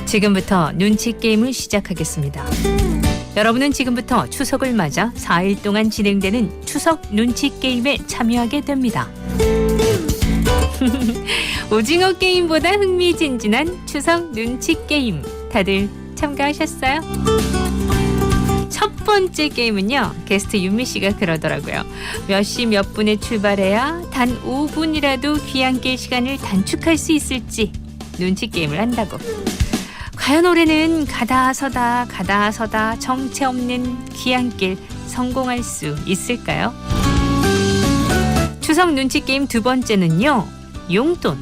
지금부터 눈치 게임을 시작하겠습니다. 여러분은 지금부터 추석을 맞아 4일 동안 진행되는 추석 눈치 게임에 참여하게 됩니다. 오징어 게임보다 흥미진진한 추석 눈치 게임, 다들 참가하셨어요? 첫 번째 게임은요, 게스트 윤미 씨가 그러더라고요. 몇 시 몇 분에 출발해야 단 5분이라도 귀향길 시간을 단축할 수 있을지 눈치 게임을 한다고. 과연 올해는 가다 서다 정체 없는 귀향길 성공할 수 있을까요? 추석 눈치 게임 두 번째는요, 용돈.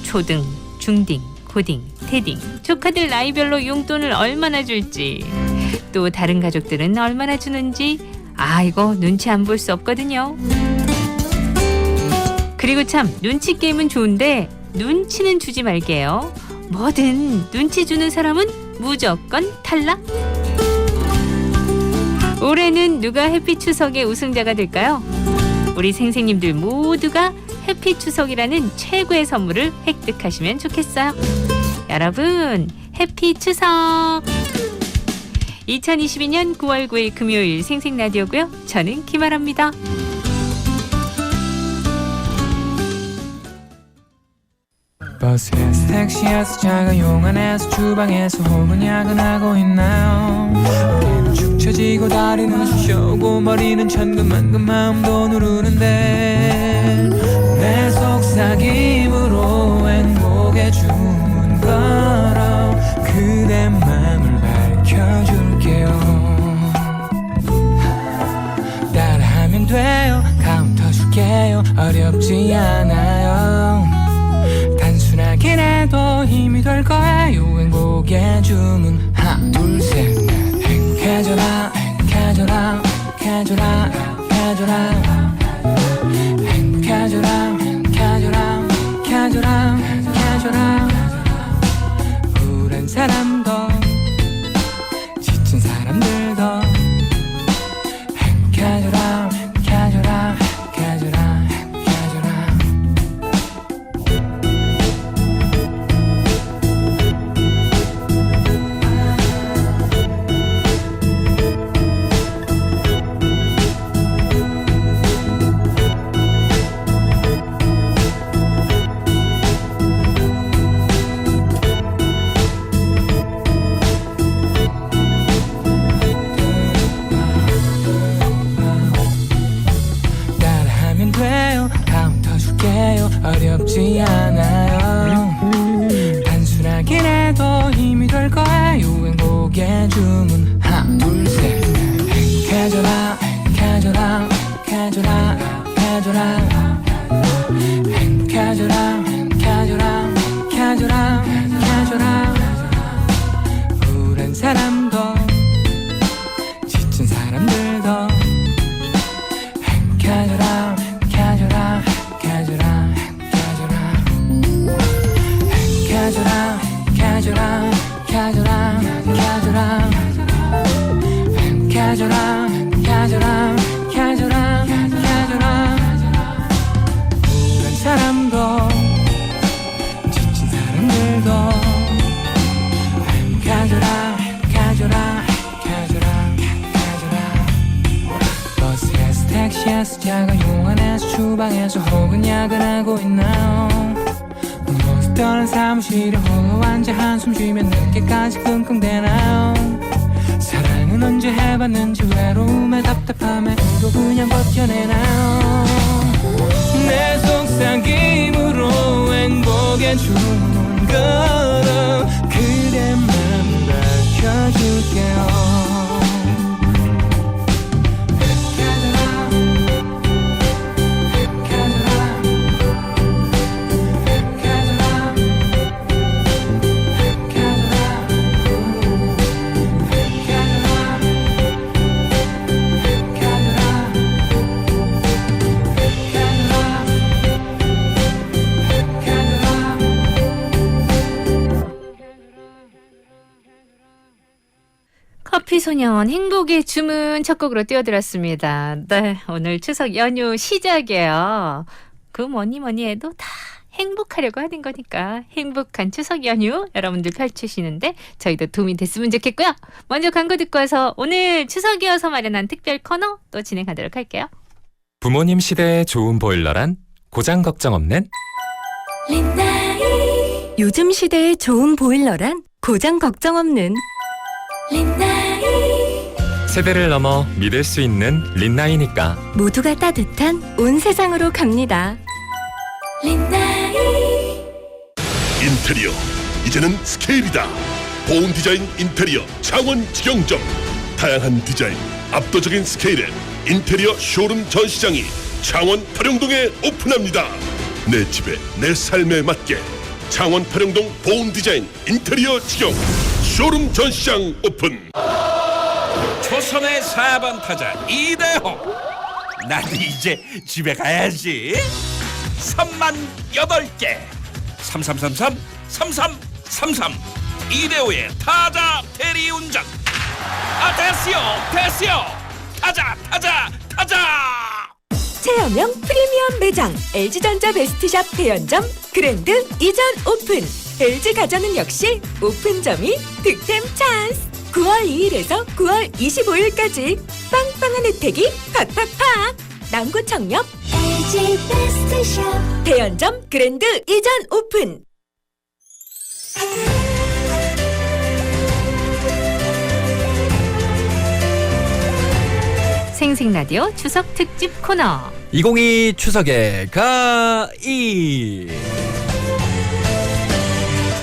초등, 중딩, 고딩, 태딩, 조카들 나이별로 용돈을 얼마나 줄지, 또 다른 가족들은 얼마나 주는지, 이거 눈치 안 볼 수 없거든요. 그리고 참, 눈치 게임은 좋은데 눈치는 주지 말게요. 뭐든 눈치 주는 사람은 무조건 탈락. 올해는 누가 해피 추석의 우승자가 될까요? 우리 생생님들 모두가 해피 추석이라는 최고의 선물을 획득하시면 좋겠어요. 여러분, 해피 추석! 2022년 9월 9일 금요일 생생라디오고요. 저는 김아라입니다. 버스에서 택시에서 자가용 안에서 주방에서 혹은 야근하고 있나요? 어깨는 축 처지고 다리는 쑤셔오고 머리는 천근만근 마음도 누르는데 내 속삭임으로 행복의 주문 걸어 그대 맘을 밝혀줄게요. 따라하면 돼요. 카운터 줄게요. 어렵지 않아요. 단순하긴 해도 힘이 될 거예요. 행복의 주문 하나 둘 셋 넷. 행복해져라 행복해져라 행복해져라 행복해져라 행복해져라 행복해져라 행복해져라 행복해져라. 우울한 사람도 지친 사람들도 행복해져라 행복해져라 행복해져라 행복해져라. 따라하면 돼요. 카운터 줄게요. 어렵지 않아요. 단순하긴 해도 힘이 될 거예요. 행복의 주문 하나 둘 셋 넷. 행복해져라 행복해져라 행복해져라 행복해져라 행복해져라 행복해져라 행복해져라 행복해져라. 우울한 사람도 지친 사람들도 행복해져라 행복해져라 행복해져라 행복해져라 행복해져라 행복해져라 행복해져라 행복해져라 행복해져라 행복해져라 행복해져라. 우울한 사람도 지친 사람들도 행복해져라 행복해져라 행복해져라 행복해져라. 버스에서 택시에서 자가용 안에서 주방에서 혹은 야근하고 있나요? 모습별은 사무실에 홀로 앉아 한숨 쉬면 늦게까지 끙끙대나요? 사랑은 언제 해봤는지 외로움에 답답함에 또 그냥 버텨내나요? 내 속삭임으로 행복의 주문 걸어 그대 맘 밝혀줄게요. 커피소년 행복의 주문 첫 곡으로 띄워드렸습니다. 네, 오늘 추석 연휴 시작이에요. 그 뭐니 해도 다 행복하려고 하는 거니까 행복한 추석 연휴 여러분들 펼치시는데 저희도 도움이 됐으면 좋겠고요. 먼저 광고 듣고 와서 오늘 추석이어서 마련한 특별 코너 또 진행하도록 할게요. 부모님 시대에 좋은 보일러란 고장 걱정 없는 린나이. 요즘 시대에 좋은 보일러란 고장 걱정 없는 린나이. 세대를 넘어 믿을 수 있는 린나이니까. 모두가 따뜻한 온 세상으로 갑니다. 린나이. 인테리어 이제는 스케일이다. 보온 디자인 인테리어 창원 직영점. 다양한 디자인 압도적인 스케일의 인테리어 쇼룸 전시장이 창원 팔영동에 오픈합니다. 내 집에 내 삶에 맞게 창원 팔영동 보온 디자인 인테리어 직영 쇼룸 전시장 오픈. 조선의 4번 타자 이대호. 나도 이제 집에 가야지. 3만 8개 3333 3333 이대호의 타자 대리운전. 됐어요. 타자. 체험형 프리미엄 매장 LG전자 베스트샵 대연점 그랜드 이전 오픈. LG 가전은 역시 오픈점이 득템 찬스. 9월 2일에서 9월 25일까지 빵빵한 혜택이 팍팍팍. 남구청 옆 LG 베스트샵 대연점 그랜드 이전 오픈. 생생라디오 추석 특집 코너. 2022 추석의 가이.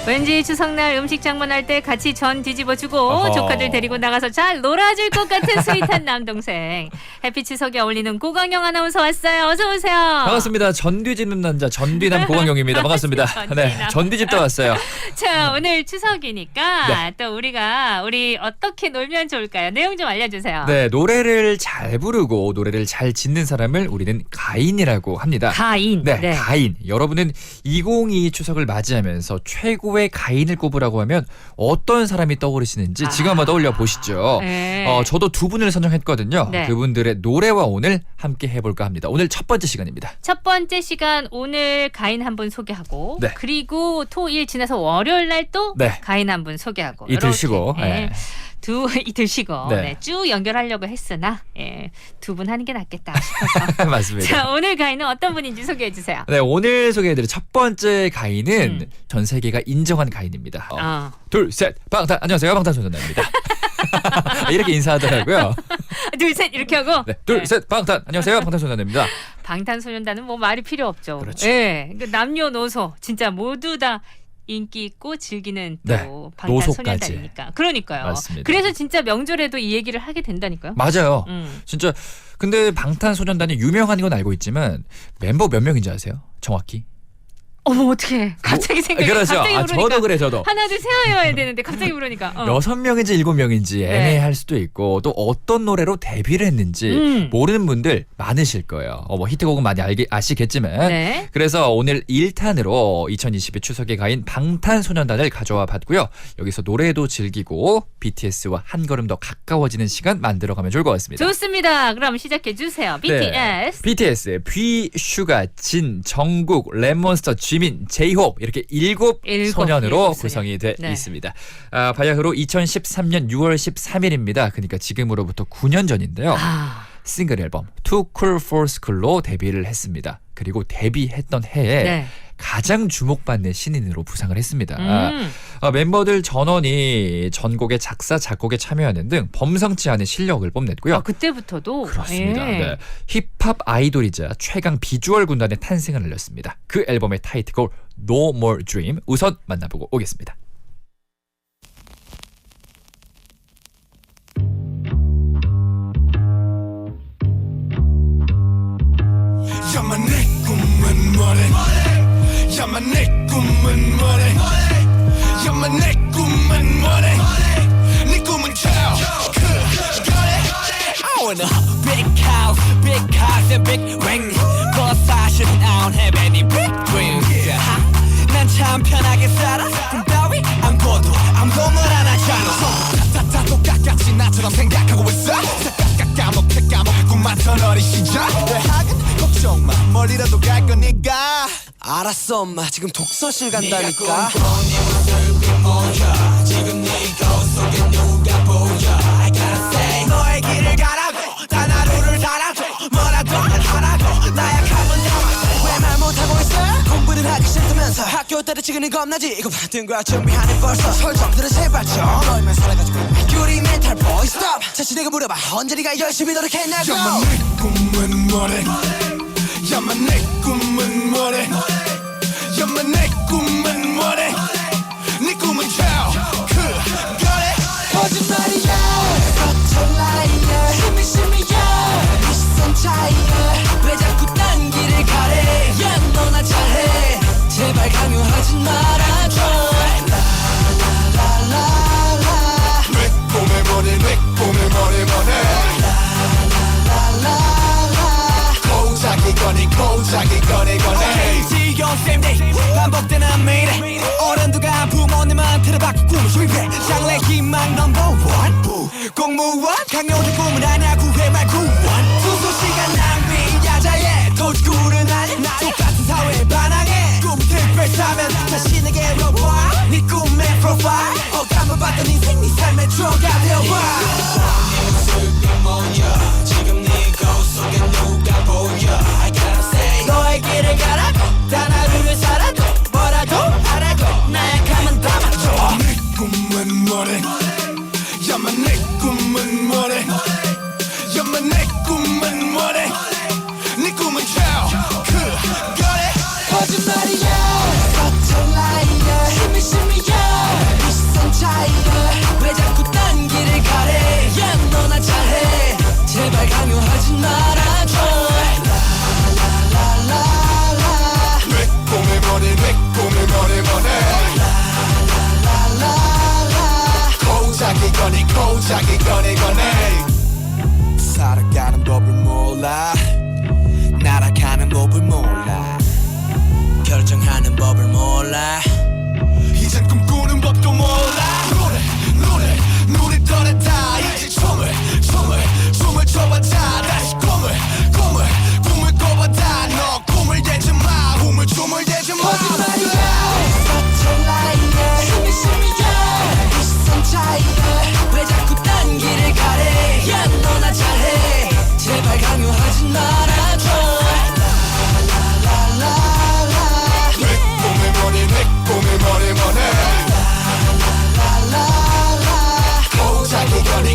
왠지 추석날 음식 장만할 때 같이 전 뒤집어주고 어허. 조카들 데리고 나가서 잘 놀아줄 것 같은 스윗한 남동생. 해피 추석에 어울리는 고광영 아나운서 왔어요. 어서 오세요. 반갑습니다. 전 뒤집는 남자 전뒤남 고광영입니다. 반갑습니다. 네, 전뒤남. 전 뒤집다 왔어요. 자, 오늘 추석이니까 네. 또 우리 어떻게 놀면 좋을까요? 내용 좀 알려주세요. 네, 노래를 잘 부르고 노래를 잘 짓는 사람을 우리는 가인이라고 합니다. 가인. 네, 가인. 여러분은 2022 추석을 맞이하면서 최고의 가인을 꼽으라고 하면 어떤 사람이 떠오르시는지 지금 한번 떠올려 보시죠. 네. 저도 두 분을 선정했거든요. 네. 그분들의 노래와 오늘 함께 해볼까 합니다. 오늘 첫 번째 시간입니다. 첫 번째 시간 오늘 가인 한 분 소개하고 네. 그리고 토일 지나서 월요일 날 또 네. 가인 한 분 소개하고 이틀 이렇게, 쉬고. 네. 이틀 쉬고 네. 네, 쭉 연결하려고 했으나 두 분 하는 게 낫겠다 싶어서. 맞습니다. 자, 오늘 가인은 어떤 분인지 소개해 주세요. 네, 오늘 소개해드릴 첫 번째 가인은 전 세계가 인정한 가인입니다. 둘, 셋, 방탄. 안녕하세요, 방탄소년단입니다. 이렇게 인사하더라고요. 둘, 셋 이렇게 하고. 네, 둘, 셋, 방탄. 안녕하세요, 방탄소년단입니다. 방탄소년단은 뭐 말이 필요 없죠. 그렇죠. 예, 그 남녀노소 진짜 모두 다 인기 있고 즐기는 또 네, 방탄소년단이니까. 그러니까요. 맞습니다. 그래서 진짜 명절에도 이 얘기를 하게 된다니까요. 맞아요. 음. 진짜 근데 방탄소년단이 유명한 건 알고 있지만 멤버 몇 명인지 아세요? 정확히? 어머 어떡해. 갑자기 생각이 그렇죠. 갑자기 아, 부르니까. 저도 그래 저도. 하나 둘 세어야 되는데 갑자기 부르니까. 6명인지 7명인지 네. 애매할 수도 있고 또 어떤 노래로 데뷔를 했는지 모르는 분들 많으실 거예요. 뭐 히트곡은 많이 아시겠지만 네. 그래서 오늘 1탄으로 2022 추석에 가인 방탄소년단을 가져와 봤고요. 여기서 노래도 즐기고 BTS와 한 걸음 더 가까워지는 시간 만들어가면 좋을 것 같습니다. 좋습니다. 그럼 시작해 주세요. BTS. BTS, 비, 슈가, 진, 정국, 랩몬스터, 지민, 제이홉 이렇게 7 소년으로 일곱 구성이 돼 네. 있습니다. 바야흐로 2013년 6월 13일입니다. 그러니까 지금으로부터 9년 전인데요. 싱글 앨범 Too Cool for School로 데뷔를 했습니다. 그리고 데뷔했던 해에 네. 가장 주목받는 신인으로 부상을 했습니다. 멤버들 전원이 전곡의 작사, 작곡에 참여하는 등 범상치 않은 실력을 뽐냈고요. 그때부터도 그렇습니다. 예. 네. 힙합 아이돌이자 최강 비주얼 군단의 탄생을 알렸습니다. 그 앨범의 타이틀곡 No More Dream 우선 만나보고 오겠습니다. 야마 내 꿈은 뭐래 야마 내 꿈은 뭐래 야마 내 꿈은 뭐래 네 꿈은 I want a big house and big ring But 사실은 I don't have any big dreams 난 참 편하게 살아 꿈 따위 안 꿔도 아무도 말 안 하잖아 다 똑같이 나처럼 생각하고 있어 까먹고 꿈만 터널이 시작 대학은 걱정 마 멀리라도 갈 거니까 알았어 엄마 지금 독서실 간다니까 너의 길을 가라고 단 하루를 살아줘 뭐라도 하라고 나약함은 담아줘 왜 말 못하고 있어 공부는 하기 싫다면서 학교 때려치기는 겁나지 이거 받은 거야 준비하는 벌써 설정들은 제발 좀 너희만 살아가지고 유리 멘탈 보이 스톱 자신에게 물어봐 언제 네가 열심히 노력했냐고 야만 내 꿈은 뭐래 야만 내 꿈은 뭐래 야만 내 꿈은 뭐래 네 꿈은 그거래 거짓말이야 스포트라이트야 심이 심이야 네 시선 차이야 왜 자꾸 딴 길을 가래 야 너나 잘해 제발 강요하지 말아줘 라라라라라 내 꿈을 뭐래 내 꿈을 뭐래 고작이 거네 오케이 지겨운 쌤데이 반복되는 미래 어른들과 부모님한테 받고 꿈을 실패 장래 희망 넘버원 공무원 강요된 꿈은 아냐 구해 말 구원 수수 시간 낭비 야자에 도주구는 아니 똑같은 사회에 반항해 꿈 특별사면 자신에게 물어봐 네 꿈의 프로파일 어감을 받던 인생 네 삶의 조가 되어봐 지금 네 거울 속에 누가 보여 너의 길을 가라고 단 하루를 살아도 뭐라도 하라고 나약함은 담아줘 내 꿈은 뭐래 야만 내 꿈은 뭐래 야만 내 꿈은 뭐래 네 꿈은 그거래 거짓말이야 스포트라이트야 심이 심이야 네 시선 차이야 왜 자꾸 딴 길을 가래 야 너나 잘해 제발 강요하지 말아줘 고작이 거네 살아가는 법을 몰라 날아가는 법을 몰라 결정하는 법을 몰라 이젠 꿈꾸는 법도 몰라 노래 떠났다 이제 춤을 춰봤자 다시 꿈을 꿔봤다 너 꿈을 대지 마 춤을 대지 마 거짓말이야 스포트라이트야 심이 심이야 이 시선 차이야 왜 자꾸 딴 길을 가래 야 너나 잘해 제발 강요하지 말아줘 라라라라라 내 꿈을 뭐래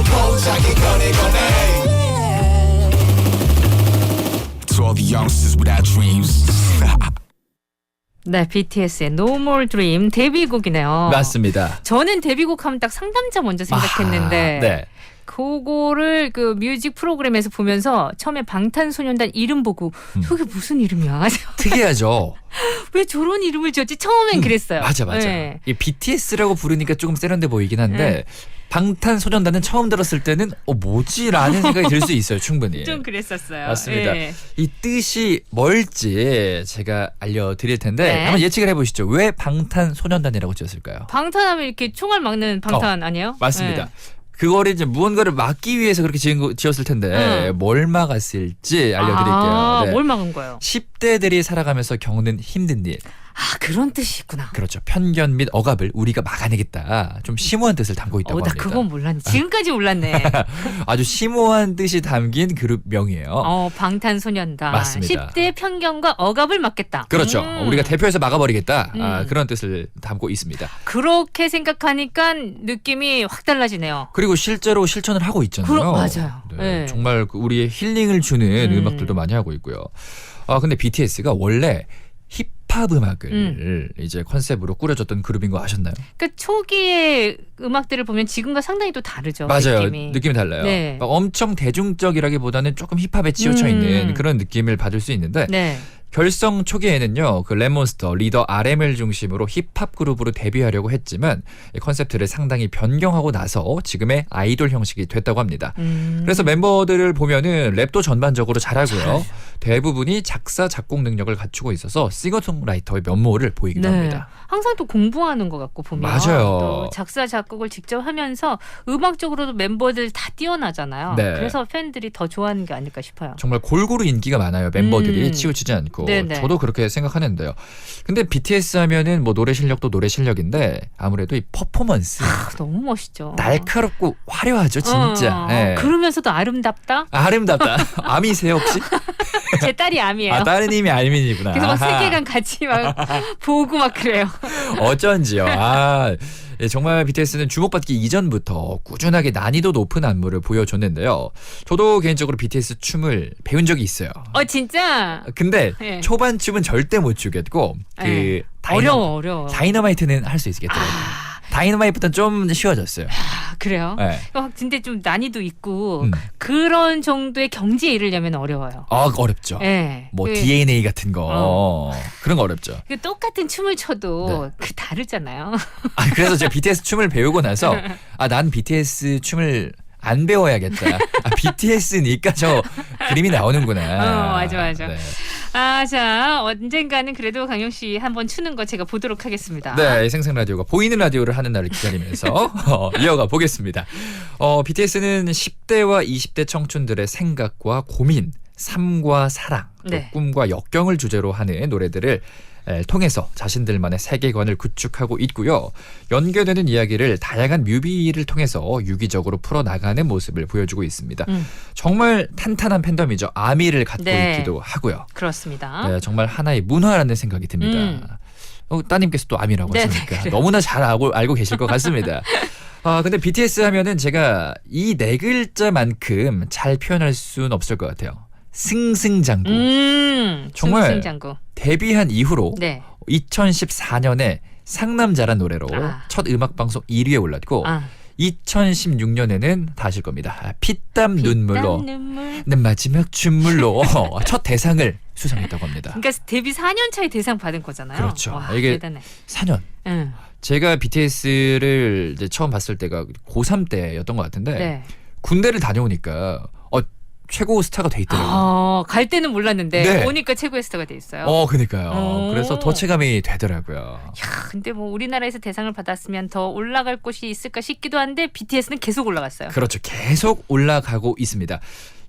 고작이 거네 To all the youngsters without dreams 네, BTS의 No More Dream 데뷔곡이네요. 맞습니다. 저는 데뷔곡 하면 딱 상남자 먼저 생각했는데 네. 그거를 그 뮤직 프로그램에서 보면서 처음에 방탄소년단 이름 보고 그게 무슨 이름이야? 특이하죠. 왜 저런 이름을 지었지? 처음엔 그랬어요. 맞아. 네. 이 BTS라고 부르니까 조금 세련돼 보이긴 한데 방탄소년단은 처음 들었을 때는 뭐지라는 생각이 들 수 있어요. 충분히. 좀 그랬었어요. 맞습니다. 네. 이 뜻이 뭘지 제가 알려드릴 텐데 네. 한번 예측을 해보시죠. 왜 방탄소년단이라고 지었을까요? 방탄하면 이렇게 총알 막는 방탄 아니에요? 맞습니다. 네. 그거를 이제 무언가를 막기 위해서 그렇게 지었을 텐데 뭘 막았을지 알려드릴게요. 네. 뭘 막은 거예요? 10대들이 살아가면서 겪는 힘든 일. 그런 뜻이 있구나. 그렇죠. 편견 및 억압을 우리가 막아내겠다. 좀 심오한 뜻을 담고 있다고 나 합니다. 그건 몰랐네. 지금까지 몰랐네. 아주 심오한 뜻이 담긴 그룹명이에요. 방탄소년단. 맞습니다. 10대 편견과 억압을 막겠다. 그렇죠. 우리가 대표해서 막아버리겠다. 그런 뜻을 담고 있습니다. 그렇게 생각하니까 느낌이 확 달라지네요. 그리고 실제로 실천을 하고 있잖아요. 맞아요. 네. 정말 우리의 힐링을 주는 음악들도 많이 하고 있고요. 근데 BTS가 원래 힙합 음악을 이제 컨셉으로 꾸려졌던 그룹인 거 아셨나요? 그러니까 초기의 음악들을 보면 지금과 상당히 또 다르죠. 맞아요. 느낌이 달라요. 네. 그러니까 엄청 대중적이라기보다는 조금 힙합에 치우쳐 있는 그런 느낌을 받을 수 있는데 네. 결성 초기에는요, 그 랩몬스터 리더 RM을 중심으로 힙합 그룹으로 데뷔하려고 했지만 이 컨셉트를 상당히 변경하고 나서 지금의 아이돌 형식이 됐다고 합니다. 그래서 멤버들을 보면은 랩도 전반적으로 잘하고요. 대부분이 작사 작곡 능력을 갖추고 있어서 싱어송라이터의 면모를 보이기도 합니다. 항상 또 공부하는 것 같고 보면 맞아요. 또 작사 작곡을 직접 하면서 음악적으로도 멤버들 다 뛰어나잖아요. 네. 그래서 팬들이 더 좋아하는 게 아닐까 싶어요. 정말 골고루 인기가 많아요. 멤버들이 치우치지 않고. 않고 네네. 저도 그렇게 생각하는데요. 근데 BTS 하면은 뭐 노래 실력도 노래 실력인데 아무래도 이 퍼포먼스 너무 멋있죠. 날카롭고 화려하죠, 진짜. 예. 그러면서도 아름답다. 아름답다. 암이세요 혹시? 제 딸이 암이에요. 아, 따님이 알민이구나. 그래서 막 아하. 세계관 같이 막 보고 막 그래요. 어쩐지요. 예, 정말 BTS는 주목받기 이전부터 꾸준하게 난이도 높은 안무를 보여줬는데요. 저도 개인적으로 BTS 춤을 배운 적이 있어요. 진짜 근데 예. 초반 춤은 절대 못 추겠고 그 어려워. 다이너마이트는 할 수 있겠더라고요. 다이너마이트부터는 좀 쉬워졌어요. 그래요? 네. 근데 좀 난이도 있고 음. 그런 정도의 경지에 이르려면 어려워요. 어렵죠. 네. 뭐 DNA 같은 거 어. 그런 거 어렵죠. 똑같은 춤을 춰도 네. 그 다르잖아요. 그래서 제가 BTS 춤을 배우고 나서 난 BTS 춤을 안 배워야겠다. BTS니까 저 그림이 나오는구나. 맞아. 네. 자, 언젠가는 그래도 강용 씨 한번 추는 거 제가 보도록 하겠습니다. 네, 생생 라디오가 보이는 라디오를 하는 날을 기다리면서 이어가 보겠습니다. BTS는 10대와 20대 청춘들의 생각과 고민, 삶과 사랑, 또 네. 꿈과 역경을 주제로 하는 노래들을 통해서 자신들만의 세계관을 구축하고 있고요. 연결되는 이야기를 다양한 뮤비를 통해서 유기적으로 풀어나가는 모습을 보여주고 있습니다. 정말 탄탄한 팬덤이죠. 아미를 갖고 네. 있기도 하고요. 그렇습니다. 네, 정말 하나의 문화라는 생각이 듭니다. 따님께서 또 아미라고 네네, 하시니까 그래요. 너무나 잘 알고 계실 것 같습니다. 근데 BTS 하면은 제가 이 네 글자만큼 잘 표현할 수는 없을 것 같아요. 승승장구. 정말 승승장구. 데뷔한 이후로 네. 2014년에 상남자란 노래로 첫 음악방송 1위에 올랐고 2016년에는 다 아실 겁니다. 피땀 눈물로 눈물. 내 마지막 춤물로 첫 대상을 수상했다고 합니다. 그러니까 데뷔 4년 차에 대상 받은 거잖아요. 그렇죠. 와, 이게 대단해. 4년. 응. 제가 BTS를 이제 처음 봤을 때가 고3 때였던 것 같은데 네. 군대를 다녀오니까 최고 스타가 돼 있더라고요. 갈 때는 몰랐는데 네. 오니까 최고의 스타가 돼 있어요. 그러니까요. 그래서 더 체감이 되더라고요. 근데 뭐 우리나라에서 대상을 받았으면 더 올라갈 곳이 있을까 싶기도 한데 BTS는 계속 올라갔어요. 그렇죠. 계속 올라가고 있습니다.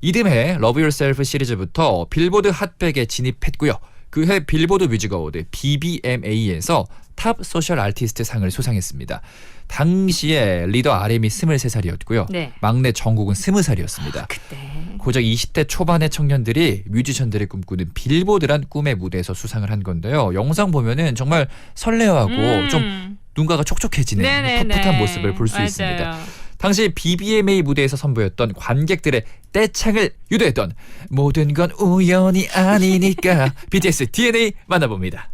이듬해 Love Yourself 시리즈부터 빌보드 핫백에 진입했고요. 그해 빌보드 뮤직 어워드 BBMA에서 탑 소셜 아티스트 상을 수상했습니다. 당시에 리더 RM이 23살이었고요. 네. 막내 정국은 20살이었습니다. 그때. 고작 20대 초반의 청년들이 뮤지션들이 꿈꾸는 빌보드란 꿈의 무대에서 수상을 한 건데요. 영상 보면은 정말 설레어하고 좀 눈가가 촉촉해지는 네네네. 풋풋한 모습을 볼 수 맞아요. 있습니다. 당시 BBMA 무대에서 선보였던 관객들의 떼창을 유도했던 모든 건 우연이 아니니까 BTS DNA 만나봅니다.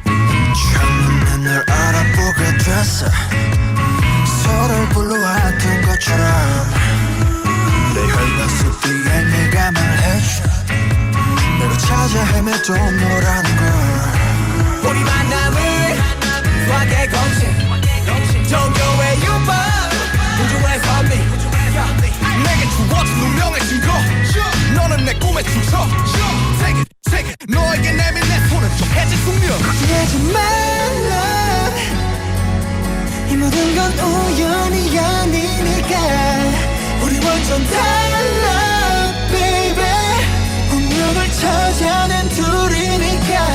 처음에 널 알아보게 됐어 서로를 불러왔던 것처럼 내 혈관 속 뒤에 네가 말해줘 내가 찾아 헤매도 너라는 걸 우리 만남은 수학의 공식 종교의 유법 우주의 선미 내게 주어진 운명의 증거 너는 내 꿈의 주석 Take it 너에게 내민 내 손은 좀 해질 숙명 걱정하지 말라 이 모든 건 우연이 아니니까 우리 완전 달라 baby 운명을 찾아낸 둘이니까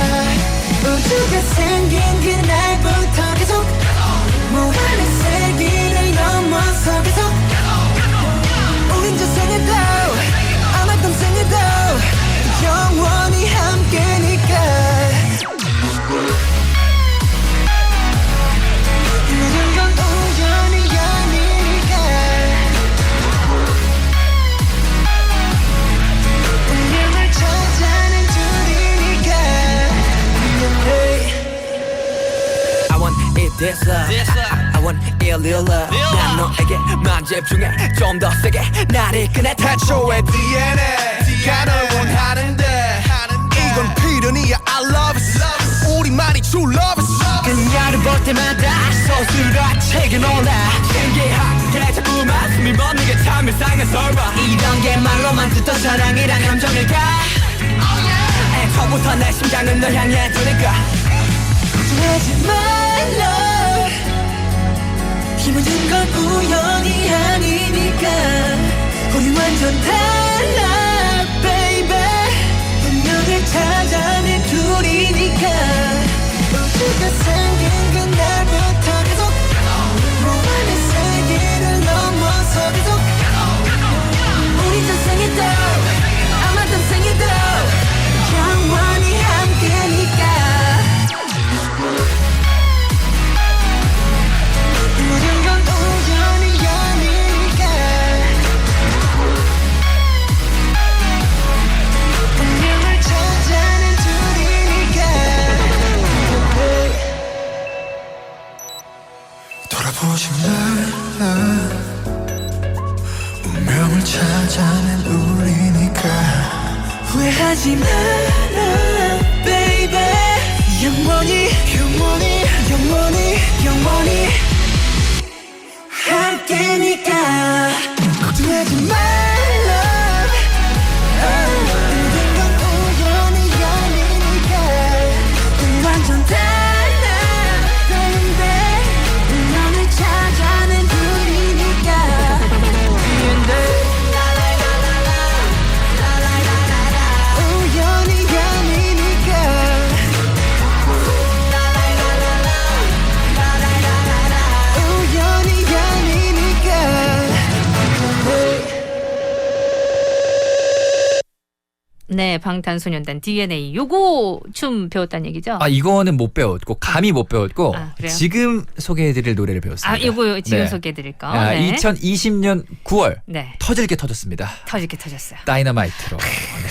우주가 생긴 그날부터 계속 무한의 세기를 넘어서 계속 우린 저생에도 안 했던 생에도 영원히 함께니까 모든 건 우연이 아니니까 운명을 찾아낸 둘이니까 I want it this I want it real love 난 너에게만 집중해 좀 더 세게 나를 이끄네 태초의 DNA가 널 원하는데 이건 필연이야 I love it 우리만이 true love it 그녀를 볼 때마다 소스라치게 놀라 신기하게 자꾸만 숨이 멎는 게 참 이상한 설마 이런 게 말로만 듣던 사랑이란 감정일까 처음부터 내 심장은 널 향해 두니까 하지 말라 힘을 준 건 우연이 아니니까 우리 완전 달라 baby 운명을 찾아낸 둘이니까 우주가 생긴 그날부터 계속 무한의 세계를 넘어서 계속 우리 전생에도 아마 딴생에도 영원히 함께니까 모든 건 우연이 아니니까 운명을 찾아낸 둘이니까 돌아보지 말라 운명을 찾아낸 우리니까 후회하지 마라 baby 영원히 영원히 영원히 영원히 함께니까 걱정하지 말라 모든 건 우연이 아니니까 우리 완전 달라 baby 운명을 찾아낸 둘이니까 우연이 아니니까 우연이 아니니까 네, 방탄소년단 DNA 요거 춤 배웠다는 얘기죠? 아 이거는 못 배웠고 감히 못 배웠고 아, 그래요? 지금 소개해드릴 노래를 배웠습니다. 아, 요거 지금 네. 소개해드릴 거. 아, 네. 2020년 9월 네, 터질 게 터졌습니다. 터지게 터졌어요. 다이너마이트로.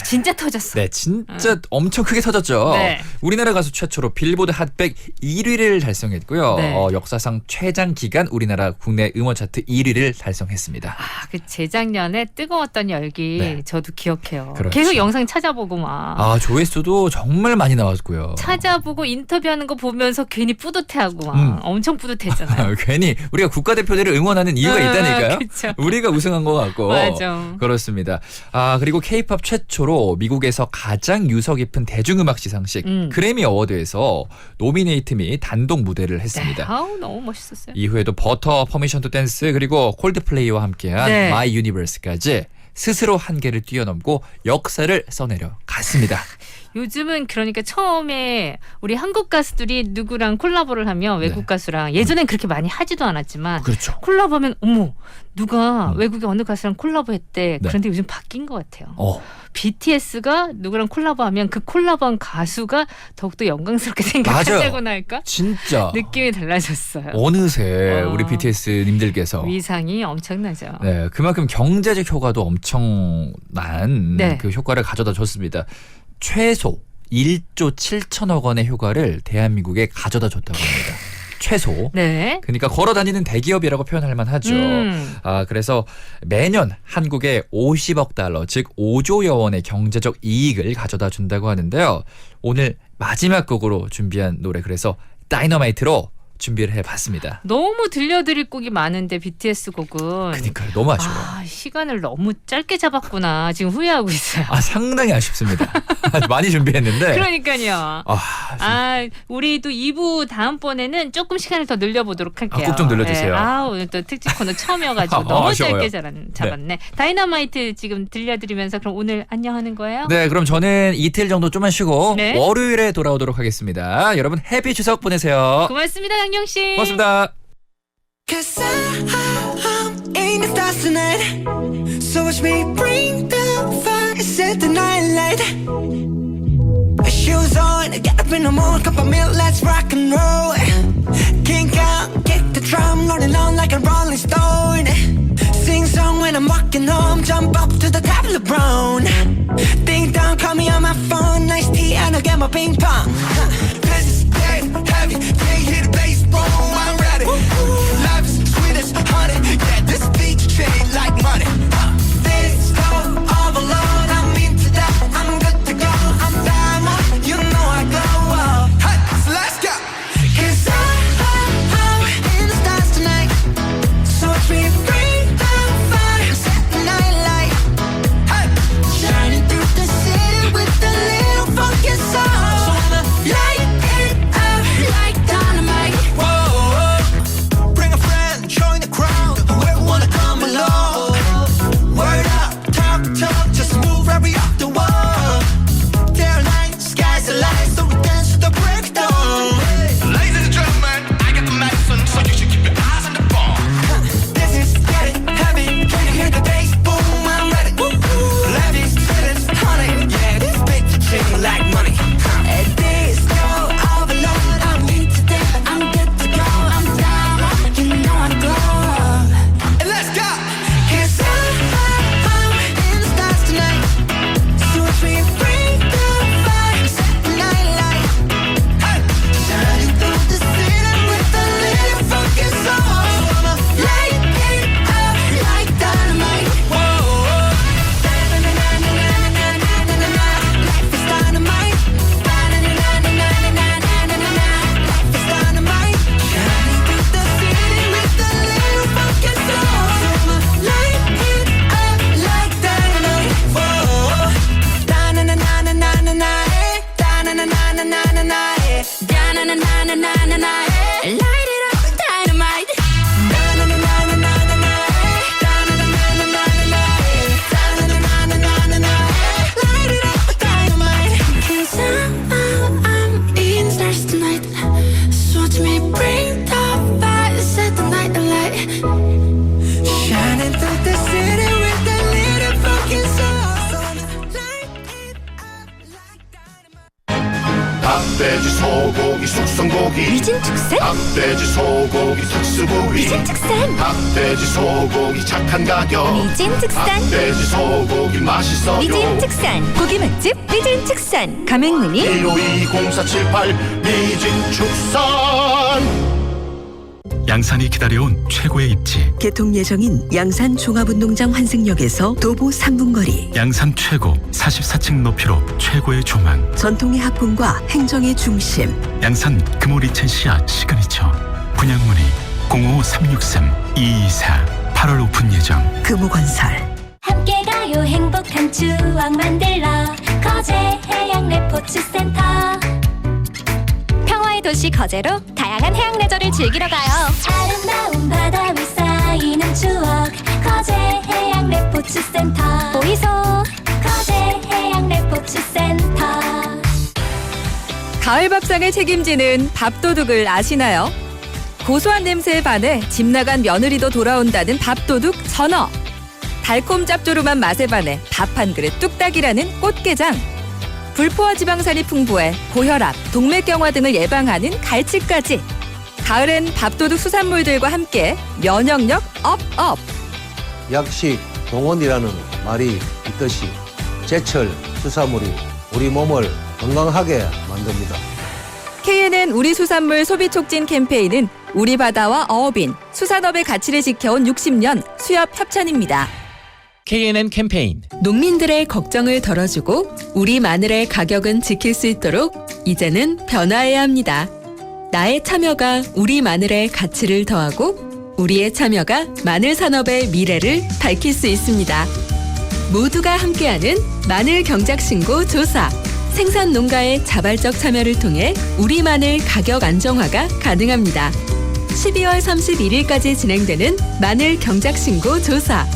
진짜 터졌어. 네, 진짜 엄청 크게 터졌죠. 네. 우리나라 가수 최초로 빌보드 핫100 1위를 달성했고요. 네. 역사상 최장 기간 우리나라 국내 음원 차트 1위를 달성했습니다. 아, 그 재작년에 뜨거웠던 열기 네. 저도 기억해요. 그렇죠. 계속 영상 찾아보고 막 아, 조회수도 정말 많이 나왔고요. 찾아보고 인터뷰하는 거 보면서 괜히 뿌듯해하고 막 엄청 뿌듯했잖아요. 괜히 우리가 국가대표들을 응원하는 이유가 있다니까요. 그쵸. 우리가 우승한 것 같고. 맞아. 그렇습니다. 아, 그리고 K-팝 최초로 미국에서 가장 유서 깊은 대중음악 시상식 그래미 어워드에서 노미네이트 및 단독 무대를 네. 했습니다. 아우, 너무 멋있었어요. 이후에도 버터, 퍼미션 투 댄스 그리고 콜드플레이와 함께한 네. 마이 유니버스까지 스스로 한계를 뛰어넘고 역사를 써내려 갔습니다. 요즘은 그러니까 처음에 우리 한국 가수들이 누구랑 콜라보를 하면 외국 네. 가수랑 예전엔 그렇게 많이 하지도 않았지만 그렇죠. 콜라보하면 어머 누가 외국의 어느 가수랑 콜라보했대. 네. 그런데 요즘 바뀐 것 같아요. 어, BTS가 누구랑 콜라보하면 그 콜라보한 가수가 더욱더 영광스럽게 맞아요. 생각한다고나 할까? 진짜 느낌이 달라졌어요. 어느새 어. 우리 BTS님들께서 위상이 엄청나죠. 네, 그만큼 경제적 효과도 엄청난 네. 그 효과를 가져다 줬습니다. 최소 1조 7천억 원의 효과를 대한민국에 가져다 줬다고 합니다. 최소. 네. 그러니까 걸어 다니는 대기업이라고 표현할 만하죠. 아, 그래서 매년 한국에 50억 달러, 즉 5조여 원의 경제적 이익을 가져다 준다고 하는데요. 오늘 마지막 곡으로 준비한 노래 그래서 다이너마이트로 준비를 해봤습니다. 너무 들려드릴 곡이 많은데 BTS 곡은 그러니까요. 너무 아쉬워요. 아, 시간을 너무 짧게 잡았구나. 지금 후회하고 있어요. 아, 상당히 아쉽습니다. 많이 준비했는데. 그러니까요. 아, 아, 우리도 2부 다음번에는 조금 시간을 더 늘려보도록 할게요. 꼭 좀 늘려주세요. 네. 아, 오늘 또 특집 코너 처음이어가지고 너무 아쉬워요. 짧게 잡았네. 다이너마이트 지금 들려드리면서 그럼 오늘 안녕하는 거예요? 네, 그럼 저는 이틀 정도 좀만 쉬고 네. 월요일에 돌아오도록 하겠습니다. 여러분 해피 추석 보내세요. 고맙습니다, 강영 씨. 고맙습니다. Cause I'm in the stars tonight So watch me bring the fire Set the night light Shoes on, get up in the morning Cup of milk, let's rock and roll Kink out, kick the drum Rolling on like a rolling stone Sing song when I'm walking home Jump up to the top of the brown Ding dong, call me on my phone Nice tea and I'll get my ping pong This is dead heavy, can't hear the bass boom I'm ready, life is sweet as honey Yeah, this beat chain like money This love all alone I'm into that, I'm good to go I'm diamond, you know I glow Hey, so let's go Cause I'm in the stars tonight So watch me bring the fire Set the night light Hey, shining through the city with a little funky Da-na-na-na-na, yeah. Da-na-na-na-na-na-na, yeah. Light it up with dynamite. Da-na-na-na-na-na-na, yeah. Da-na-na-na-na-na-na, yeah. Da-na-na-na-na-na-na, yeah. Light it up with dynamite. 'Cause I'm eating stars tonight. So watch me bring the fire, set the night alight. Shining through the city with that little fucking soul. Light it up like dynamite. 닭돼지 소고기 숙성고기 위진 특산? 닭돼지 소고기 특수부위 위진 특산? 닭돼지 소고기 착한 가격 위진 특산? 닭돼지 소고기 맛있어요 위진 특산 고기 맛집 위진 특산 가맹문의 1520478 위진 축산 양산이 기다려온 최고의 입지 개통 예정인 양산 종합운동장 환승역에서 도보 3분 거리. 양산 최고 44층 높이로 최고의 조망 전통의 학군과 행정의 중심. 양산 금오리첸시아 시그니처 분양문의 05363-224 8월 오픈 예정 금호건설. 함께 가요 행복한 추억 만들러 거제 해양 레포츠 센터. 평화의 도시 거제로 다양한 해양 레저를 즐기러 가요. 아름다운 바다 위 쌓이는 추억 거제 해양 레포츠 센터. 보이소 거제 해양 레포츠 센터. 가을 밥상을 책임지는 밥도둑을 아시나요? 고소한 냄새에 반해 집 나간 며느리도 돌아온다는 밥도둑 전어. 달콤 짭조름한 맛에 반해 밥 한 그릇 뚝딱이라는 꽃게장. 불포화 지방산이 풍부해 고혈압, 동맥경화 등을 예방하는 갈치까지. 가을엔 밥도둑 수산물들과 함께 면역력 업업. 약식 동원이라는 말이 있듯이 제철 수산물이 우리 몸을 건강하게 만듭니다. KNN 우리 수산물 소비 촉진 캠페인은 우리 바다와 어업인, 수산업의 가치를 지켜온 60년 수협 협찬입니다. KNN 캠페인. 농민들의 걱정을 덜어주고 우리 마늘의 가격은 지킬 수 있도록 이제는 변화해야 합니다. 나의 참여가 우리 마늘의 가치를 더하고 우리의 참여가 마늘 산업의 미래를 밝힐 수 있습니다. 모두가 함께하는 마늘 경작 신고 조사. 생산 농가의 자발적 참여를 통해 우리 마늘 가격 안정화가 가능합니다. 12월 31일까지 진행되는 마늘 경작 신고 조사.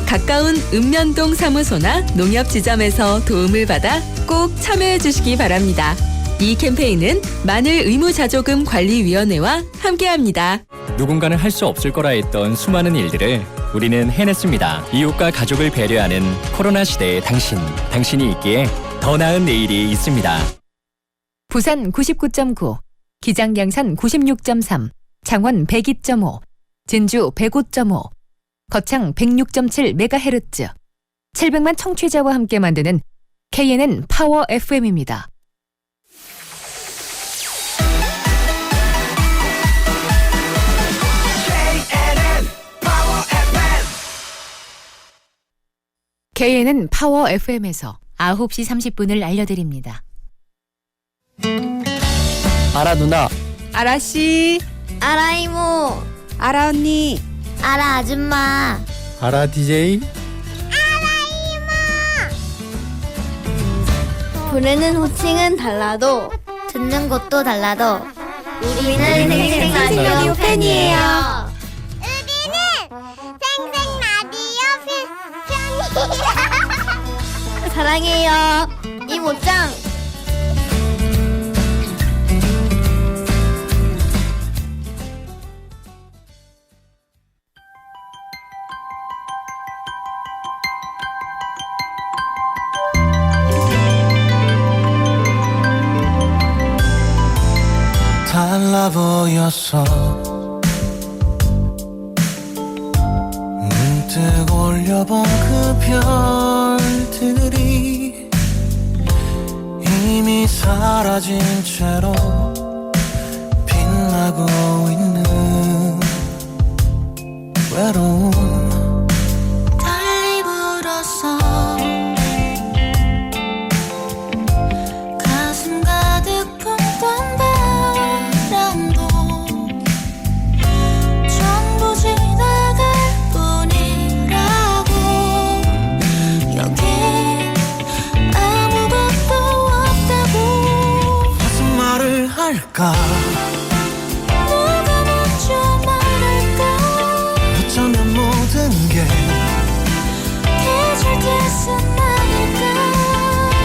가까운 읍면동 사무소나 농협지점에서 도움을 받아 꼭 참여해 주시기 바랍니다. 이 캠페인은 마늘 의무자조금 관리위원회와 함께합니다. 누군가는 할 수 없을 거라 했던 수많은 일들을 우리는 해냈습니다. 이웃과 가족을 배려하는 코로나 시대의 당신이 있기에 더 나은 내일이 있습니다. 부산 99.9, 기장 양산 96.3, 창원 102.5, 진주 105.5, 거창 106.7MHz, 700만 청취자와 함께 만드는 KNN 파워 FM입니다. KNN 파워 FM에서 9시 30분을 알려드립니다. 아라 누나. 아라 씨, 아라 이모, 아라 언니, 아라 아줌마, 아라 DJ. 부르는 호칭은 달라도 듣는 곳도 달라도 우리는 생생라디오 팬이에요. 우리는 생생라디오 팬이에요. 사랑해요, 이모짱. 달라 보였어 문득 올려본 그 별들이 이미 사라진 채로 빛나고 있는 외로움 달리 불었어 가슴 가득 품던 바람도 전부 지나갈 뿐이라고 여긴 아무것도 없다고 말할까 누가 먼저 말할까 어쩌면 모든 게 계절 탓은 아닐까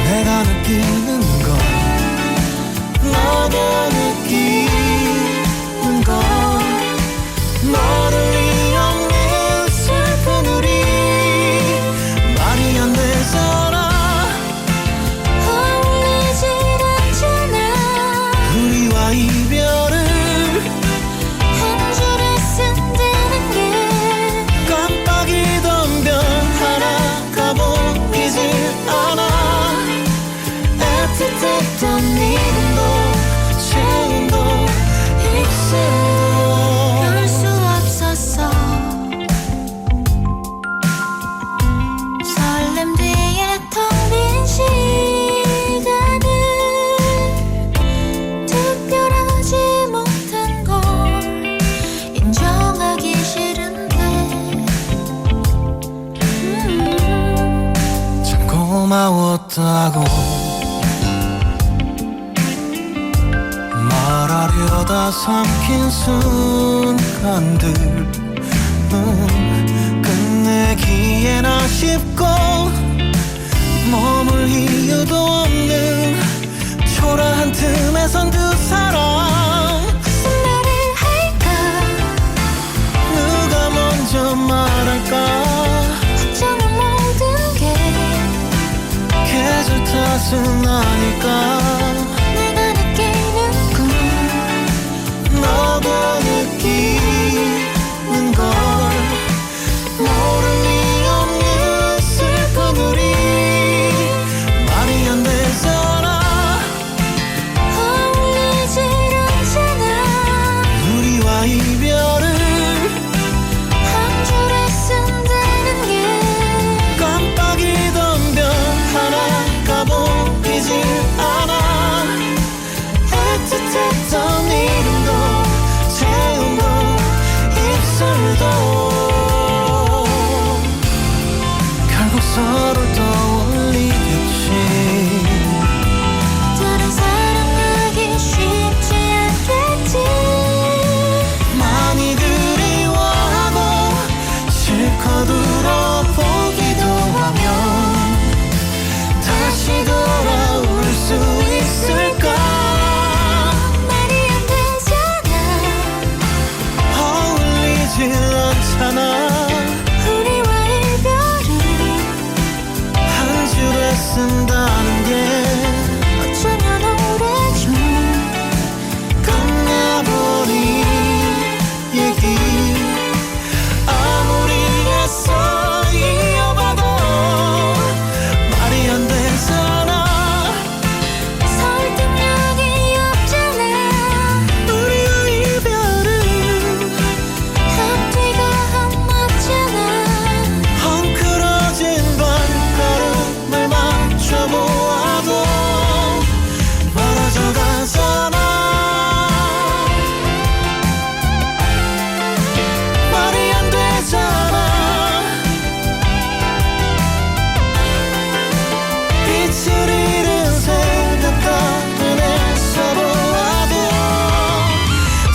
내가 느끼는 건 너도 느끼는 건 너를 리 없는 슬픈 우리 말이 안 되잖아 어울리질 않잖아 우리와 이별을 한 줄에 쓴다는 게 깜빡이던 별 하나가 보이질 않아 애틋했던 이름도 체온도 입술도 별 수 없었어 설렘 뒤에 텅 빈 시간을 특별하지 못한 걸 인정하기 싫은데 참 고마웠다고 말하려다 삼킨 순간들 끝내기엔 아쉽고 머물 이유도 없는 초라한 틈에 선 두 사람 무슨 말을 할까 누가 먼저 말할까 어쩌면 모든 게 계절 탓은 아닐까 내가 느끼는 건 너도 느끼는 걸 모를 리 없는 슬픈 우리 말이 안 되잖아 어울리질 않잖아 우리와 이별을 한 줄에 쓴다는 게 깜빡이던 별 하나가 보이질 않아 애틋했던 이름도 체온도 입술도 결국 서로를 떠올리겠지 다른 사랑하기 쉽지 않겠지 많이 그리워하고 실컷 울어보기도 하면 다시 돌아올 수 있을까 말이 안 되잖아 어울리질 않잖아 우리와 이별을 한 줄에 쓴다는 게 어쩌면 오래전 끝나버린 얘기 아무리 애써 이어봐도 말이 안 되잖아 설득력이 없잖아 우리와 이별은 앞뒤가 안 맞잖아 헝클어진 발걸음을 맞춰보아도 멀어져 가잖아 말이 안 되잖아 빛을 잃은 새벽 같은 애써 보아도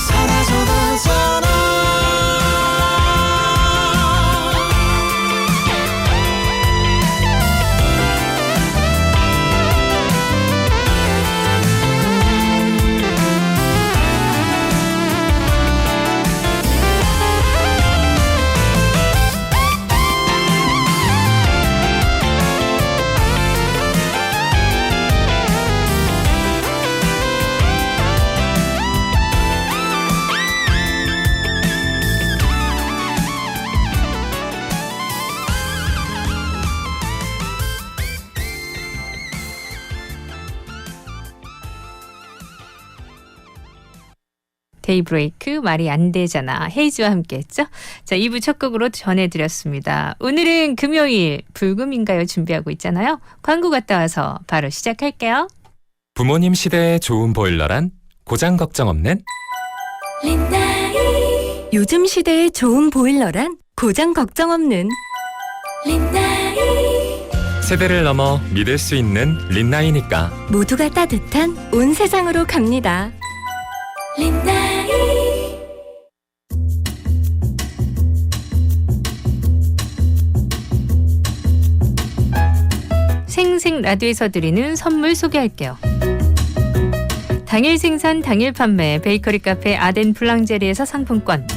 사라져 가잖아 데이브레이크 말이 안 되잖아. 헤이즈와 함께했죠. 자, 2부 첫 곡으로 전해드렸습니다. 오늘은 금요일 불금인가요 준비하고 있잖아요. 광고 갔다 와서 바로 시작할게요. 부모님 시대에 좋은 보일러란 고장 걱정 없는 린나이 요즘 시대에 좋은 보일러란 고장 걱정 없는 린나이 세대를 넘어 믿을 수 있는 린나이니까 모두가 따뜻한 온 세상으로 갑니다. 생생 라디오에서 드리는 선물 소개할게요. 당일 생산 당일 판매 베이커리 카페 아덴 블랑제리에서 상품권,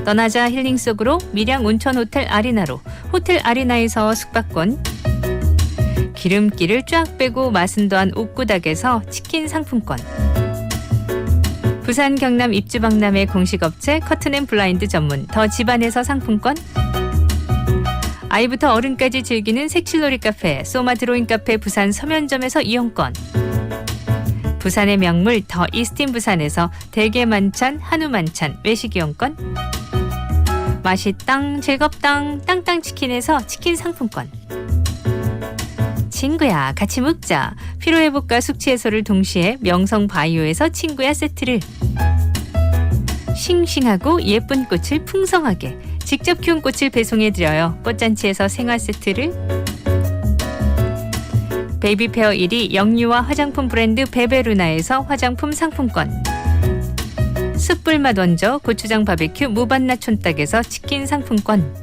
떠나자 힐링 속으로 밀양 온천 호텔 아리나로 호텔 아리나에서 숙박권, 기름기를 쫙 빼고 맛은 더한 옥구닭에서 치킨 상품권, 부산 경남 입주박람회 공식업체 커튼앤블라인드 전문 더 집안에서 상품권, 아이부터 어른까지 즐기는 색칠놀이 카페 소마 드로잉 카페 부산 서면점에서 이용권, 부산의 명물 더 이스틴 부산에서 대게 만찬 한우 만찬 외식 이용권, 맛있당 즐겁당 땅땅치킨에서 치킨 상품권, 친구야 같이 먹자 피로회복과 숙취해소를 동시에 명성바이오에서 친구야 세트를, 싱싱하고 예쁜 꽃을 풍성하게 직접 키운 꽃을 배송해드려요 꽃잔치에서 생화 세트를, 베이비페어 1위 영유아 화장품 브랜드 베베루나에서 화장품 상품권, 숯불맛 원조 고추장 바베큐 무반나 촌닭에서 치킨 상품권,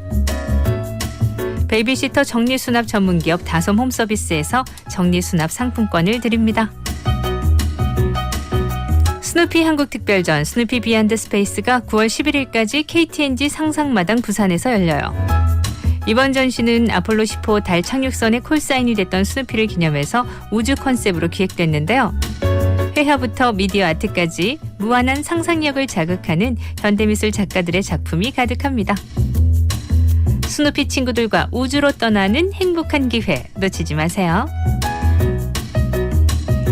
베이비시터 정리수납 전문기업 다솜 홈서비스에서 정리수납 상품권을 드립니다. 스누피 한국특별전 스누피 비안드 스페이스가 9월 11일까지 KTNG 상상마당 부산에서 열려요. 이번 전시는 아폴로 10호 달 착륙선의 콜사인이 됐던 스누피를 기념해서 우주 컨셉으로 기획됐는데요. 회화부터 미디어 아트까지 무한한 상상력을 자극하는 현대미술 작가들의 작품이 가득합니다. 스누피 친구들과 우주로 떠나는 행복한 기회 놓치지 마세요.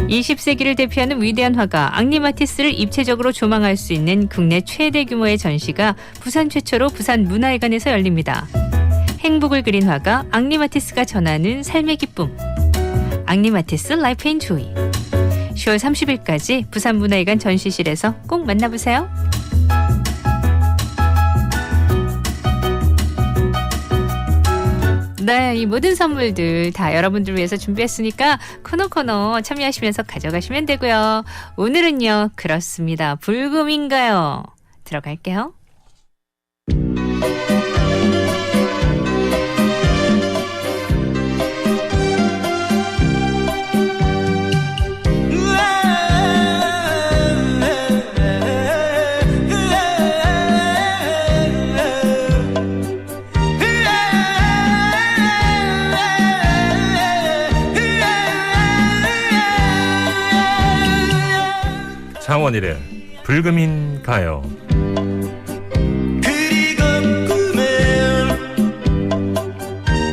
20세기를 대표하는 위대한 화가 앙리 마티스를 입체적으로 조망할 수 있는 국내 최대 규모의 전시가 부산 최초로 부산 문화회관에서 열립니다. 행복을 그린 화가 앙리 마티스가 전하는 삶의 기쁨, 앙리 마티스 라이프 인 조이, 10월 30일까지 부산 문화회관 전시실에서 꼭 만나보세요. 네, 이 모든 선물들 다 여러분들 위해서 준비했으니까 코너 참여하시면서 가져가시면 되고요. 오늘은요, 그렇습니다. 불금인가요? 들어갈게요. 창원이래 불금인가요?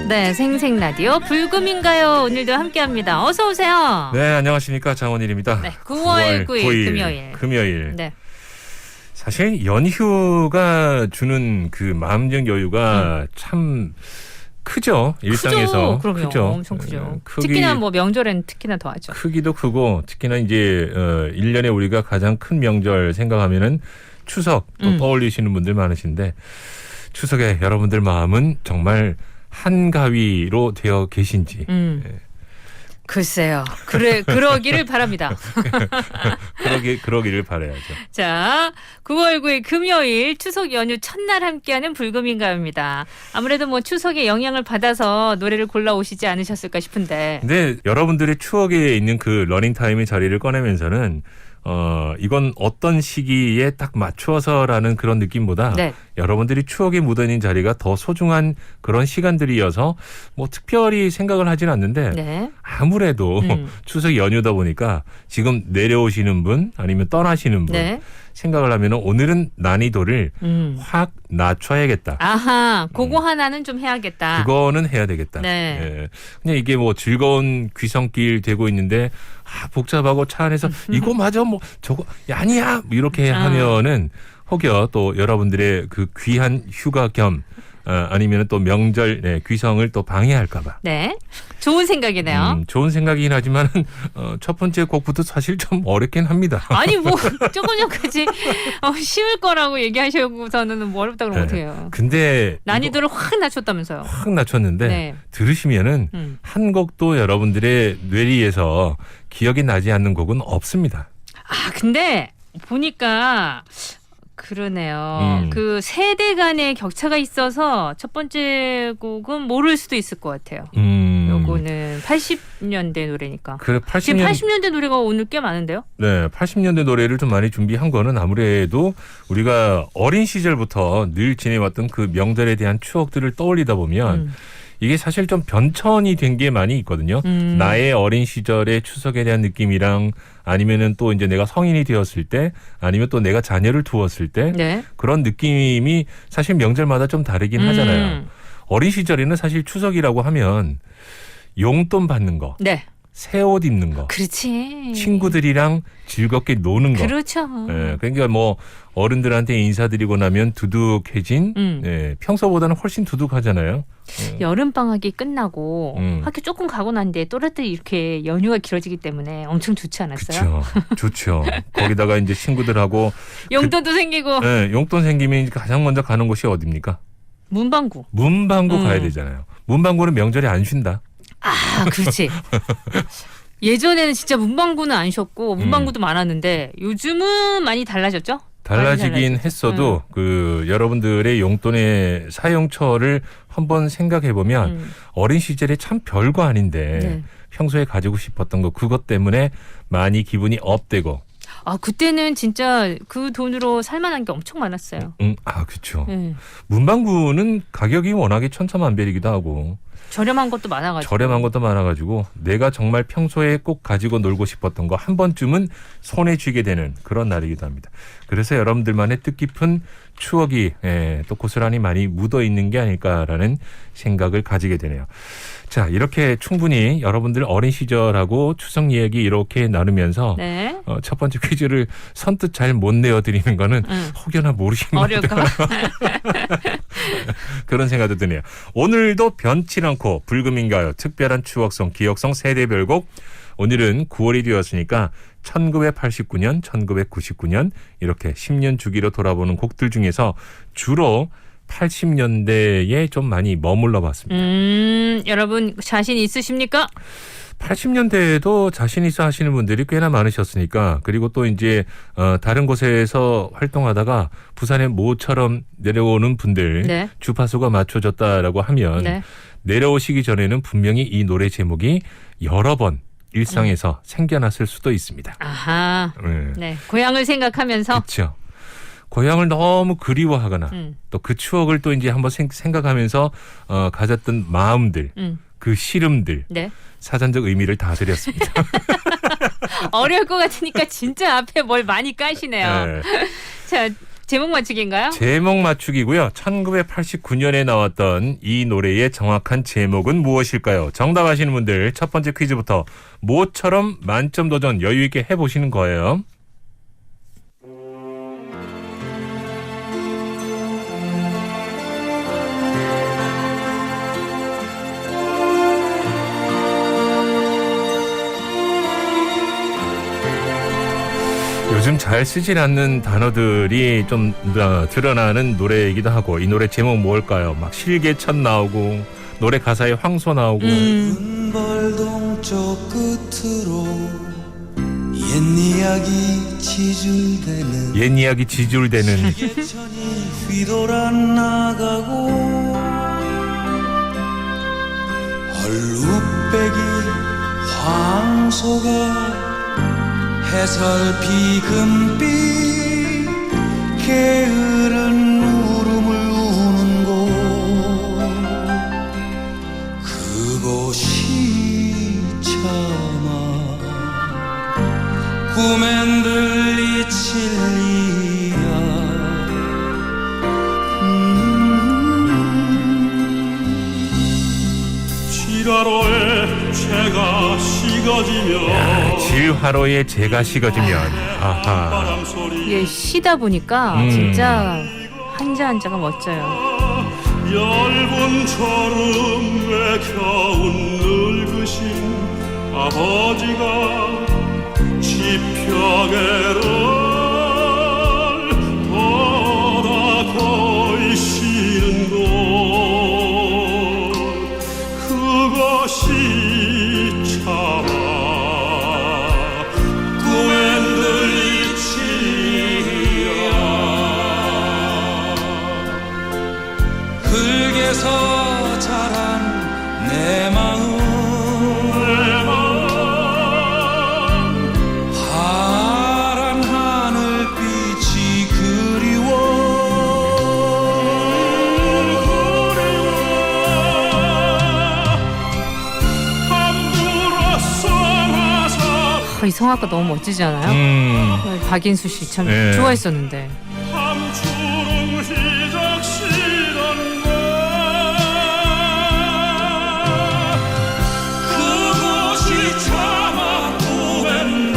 네, 생생 라디오 불금인가요? 오늘도 함께합니다. 어서 오세요. 네, 안녕하십니까, 장원일입니다. 네, 9월 9일 금요일. 네. 사실 연휴가 주는 그 마음적 여유가 참 크죠. 일상에서. 그럼요. 크죠. 엄청 크죠. 특히나 뭐 명절엔 특히나 더하죠. 크기도 크고 특히나 이제 1년에 우리가 가장 큰 명절 생각하면은 추석 또 떠올리시는 분들 많으신데 추석에 여러분들 마음은 정말 한가위로 되어 계신지. 글쎄요. 그러기를 바랍니다. 그러기를 바라야죠. 자, 9월 9일 금요일 추석 연휴 첫날 함께하는 불금인가요입니다. 아무래도 뭐 추석의 영향을 받아서 노래를 골라오시지 않으셨을까 싶은데. 근데 여러분들의 추억에 있는 그 러닝타임의 자리를 꺼내면서는 이건 어떤 시기에 딱 맞추어서라는 그런 느낌보다 네. 여러분들이 추억에 묻어있는 자리가 더 소중한 그런 시간들이어서 뭐 특별히 생각을 하진 않는데 네. 아무래도 추석 연휴다 보니까 지금 내려오시는 분 아니면 떠나시는 분 네. 생각을 하면 오늘은 난이도를 확 낮춰야겠다. 아하, 그거 하나는 좀 해야겠다. 그거는 해야 되겠다. 네. 예. 그냥 이게 뭐 즐거운 귀성길 되고 있는데 복잡하고 차 안에서 이거 맞아 뭐 저거 아니야 이렇게 하면은 혹여 또 여러분들의 그 귀한 휴가 겸 아니면 또 명절 귀성을 또 방해할까봐. 네, 좋은 생각이네요. 좋은 생각이긴 하지만 첫 번째 곡부터 사실 좀 어렵긴 합니다. 아니 뭐 조금 전까지 쉬울 거라고 얘기하시고서는 뭐 어렵다 그러면 어떡해요. 근데 난이도를 확 낮췄다면서요. 확 낮췄는데 네. 들으시면은 한 곡도 여러분들의 뇌리에서 기억이 나지 않는 곡은 없습니다. 아 근데 보니까 그러네요. 그 세대 간의 격차가 있어서 첫 번째 곡은 모를 수도 있을 것 같아요. 요거는 80년대 노래니까. 그래, 지금 80년대 노래가 오늘 꽤 많은데요? 네, 80년대 노래를 좀 많이 준비한 거는 아무래도 우리가 어린 시절부터 늘 지내왔던 그 명절에 대한 추억들을 떠올리다 보면 이게 사실 좀 변천이 된 게 많이 있거든요. 나의 어린 시절의 추석에 대한 느낌이랑 아니면은 또 이제 내가 성인이 되었을 때 아니면 또 내가 자녀를 두었을 때 네. 그런 느낌이 사실 명절마다 좀 다르긴 하잖아요. 어린 시절에는 사실 추석이라고 하면 용돈 받는 거. 네. 새 옷 입는 거. 그렇지. 친구들이랑 즐겁게 노는 거. 그렇죠. 예, 그러니까 뭐 어른들한테 인사드리고 나면 두둑해진 예, 평소보다는 훨씬 두둑하잖아요. 여름 방학이 끝나고 학교 조금 가고 난 뒤에 또래들이 이렇게 연휴가 길어지기 때문에 엄청 좋지 않았어요? 그렇죠. 좋죠. 거기다가 이제 친구들하고 용돈도 생기고. 예, 용돈 생기면 가장 먼저 가는 곳이 어디입니까? 문방구. 문방구 가야 되잖아요. 문방구는 명절에 안 쉰다. 아, 그렇지. 예전에는 진짜 문방구는 안 쉬었고 문방구도 많았는데 요즘은 많이 달라졌죠? 달라지긴 했어도 그 여러분들의 용돈의 사용처를 한번 생각해 보면 어린 시절에 참 별거 아닌데 네. 평소에 가지고 싶었던 거 그것 때문에 많이 기분이 업되고. 아, 그때는 진짜 그 돈으로 살만한 게 엄청 많았어요. 아, 그렇죠. 네. 문방구는 가격이 워낙에 천차만별이기도 하고 저렴한 것도 많아가지고. 내가 정말 평소에 꼭 가지고 놀고 싶었던 거 한 번쯤은 손에 쥐게 되는 그런 날이기도 합니다. 그래서 여러분들만의 뜻깊은 추억이 또 고스란히 많이 묻어 있는 게 아닐까라는 생각을 가지게 되네요. 자, 이렇게 충분히 여러분들 어린 시절하고 추석 이야기 이렇게 나누면서 네. 첫 번째 퀴즈를 선뜻 잘 못 내어드리는 거는 혹여나 모르시는 어려울까 봐. 그런 생각도 드네요. 오늘도 변치 않고 불금인가요? 특별한 추억송, 기억송 세대별곡. 오늘은 9월이 되었으니까 1989년, 1999년 이렇게 10년 주기로 돌아보는 곡들 중에서 주로 80년대에 좀 많이 머물러 봤습니다. 여러분 자신 있으십니까? 80년대에도 자신 있어 하시는 분들이 꽤나 많으셨으니까 그리고 또 이제 다른 곳에서 활동하다가 부산에 모처럼 내려오는 분들 네. 주파수가 맞춰졌다라고 하면 네. 내려오시기 전에는 분명히 이 노래 제목이 여러 번 일상에서 생겨났을 수도 있습니다. 아하. 네. 고향을 생각하면서. 그렇죠. 고향을 너무 그리워하거나 또 그 추억을 또 이제 한번 생각하면서 가졌던 마음들, 그 시름들, 네. 사전적 의미를 다 드렸습니다. 어려울 것 같으니까 진짜 앞에 뭘 많이 까시네요. 네. 자, 제목 맞추기인가요? 제목 맞추기고요. 1989년에 나왔던 이 노래의 정확한 제목은 무엇일까요? 정답 아시는 분들 첫 번째 퀴즈부터 모처럼 만점 도전 여유 있게 해보시는 거예요. 요즘 잘 쓰질 않는 단어들이 좀 드러나는 노래이기도 하고 이 노래 제목 뭘까요? 막 실개천 나오고 노래 가사에 황소 나오고 은벌 동쪽 끝으로 옛 이야기 지줄대는 옛 이야기 지줄대는 실개천이 휘돌아 나가고 얼룩배기 황소가 해설피 금빛 게으른 울음을 우는 곳 그곳이 차마 꿈엔 들리칠리야 지라로에 채가 식어지면 질화로에 재가 식어지면 아하. 예, 쉬다 보니까 진짜 한자 한자가 멋져요. 얇은처럼 왜 겨운 늙으신 아버지가 지평에를 보다 거이시는 곳 그것이 차마 꿈엔 들리지 성악가 너무 멋지잖아요. 박인수 씨 참 네. 좋아했었는데. 그곳이 참아 꿈엔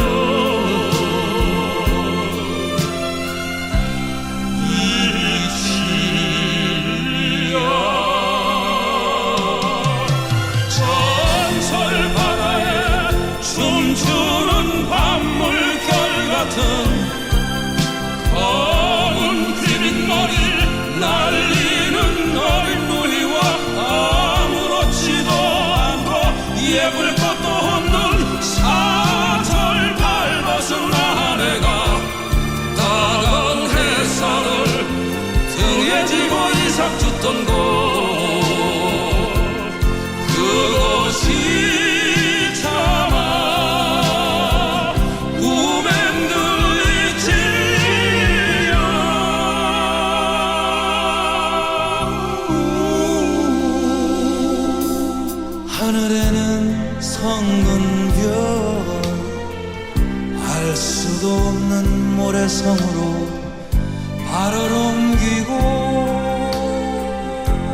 전설 바다에 춤추는 밤물결 같은 검은 비린머리 날리는 어린 누이와 아무렇지도 않고 예쁠 것도 없는 사절 밟아선 아내가 따가운 햇살을 등에 지고 이삭 줬던 곳 그것이 참아 꿈엔 들리지요. 하늘에는 성근별 알 수도 없는 모래성으로 발을 옮기고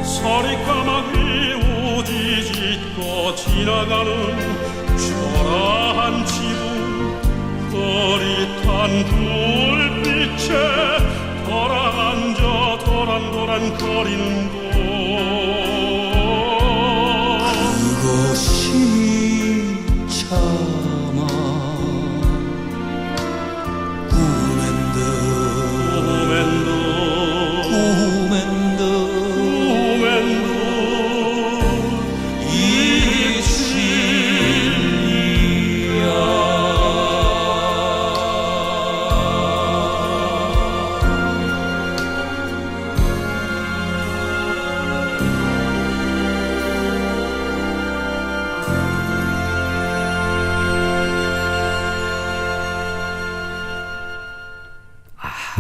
서리까마귀 우지짓고 지나가는 초라한 지붕 흐릿한 불빛에 돌아앉아 도란도란 거리는 곳 그것이 참아 꿈엔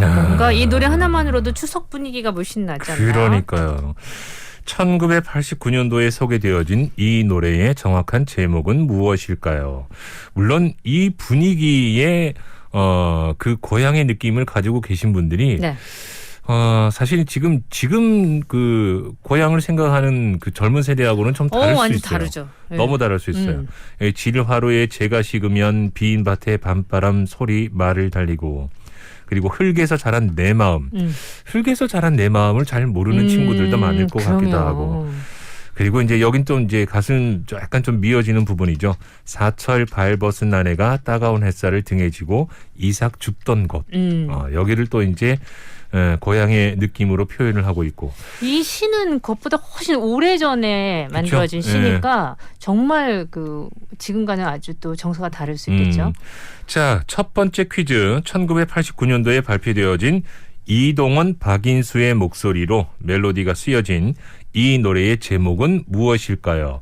뭔가 이 노래 하나만으로도 추석 분위기가 물씬 나잖아요. 그러니까요. 1989년도에 소개되어진 이 노래의 정확한 제목은 무엇일까요? 물론 이 분위기에 그 고향의 느낌을 가지고 계신 분들이 네. 사실 지금 그 고향을 생각하는 그 젊은 세대하고는 좀 다를 수 완전 있어요. 다르죠. 네. 너무 다를 수 있어요. 질화로에 재가 식으면 빈 밭에 밤바람 소리 말을 달리고 그리고 흙에서 자란 내 마음. 흙에서 자란 내 마음을 잘 모르는 친구들도 많을 것 같기도 하고. 그리고 이제 여긴 또 이제 가슴 약간 좀 미어지는 부분이죠. 사철 발벗은 아내가 따가운 햇살을 등에 지고 이삭 줍던 곳. 여기를 또 이제 고향의 느낌으로 표현을 하고 있고. 이 시는 그것보다 훨씬 오래전에 만들어진 그쵸? 시니까 정말 그 지금과는 아주 또 정서가 다를 수 있겠죠. 자, 첫 번째 퀴즈. 1989년도에 발표되어진 이동원, 박인수의 목소리로 멜로디가 쓰여진 이 노래의 제목은 무엇일까요?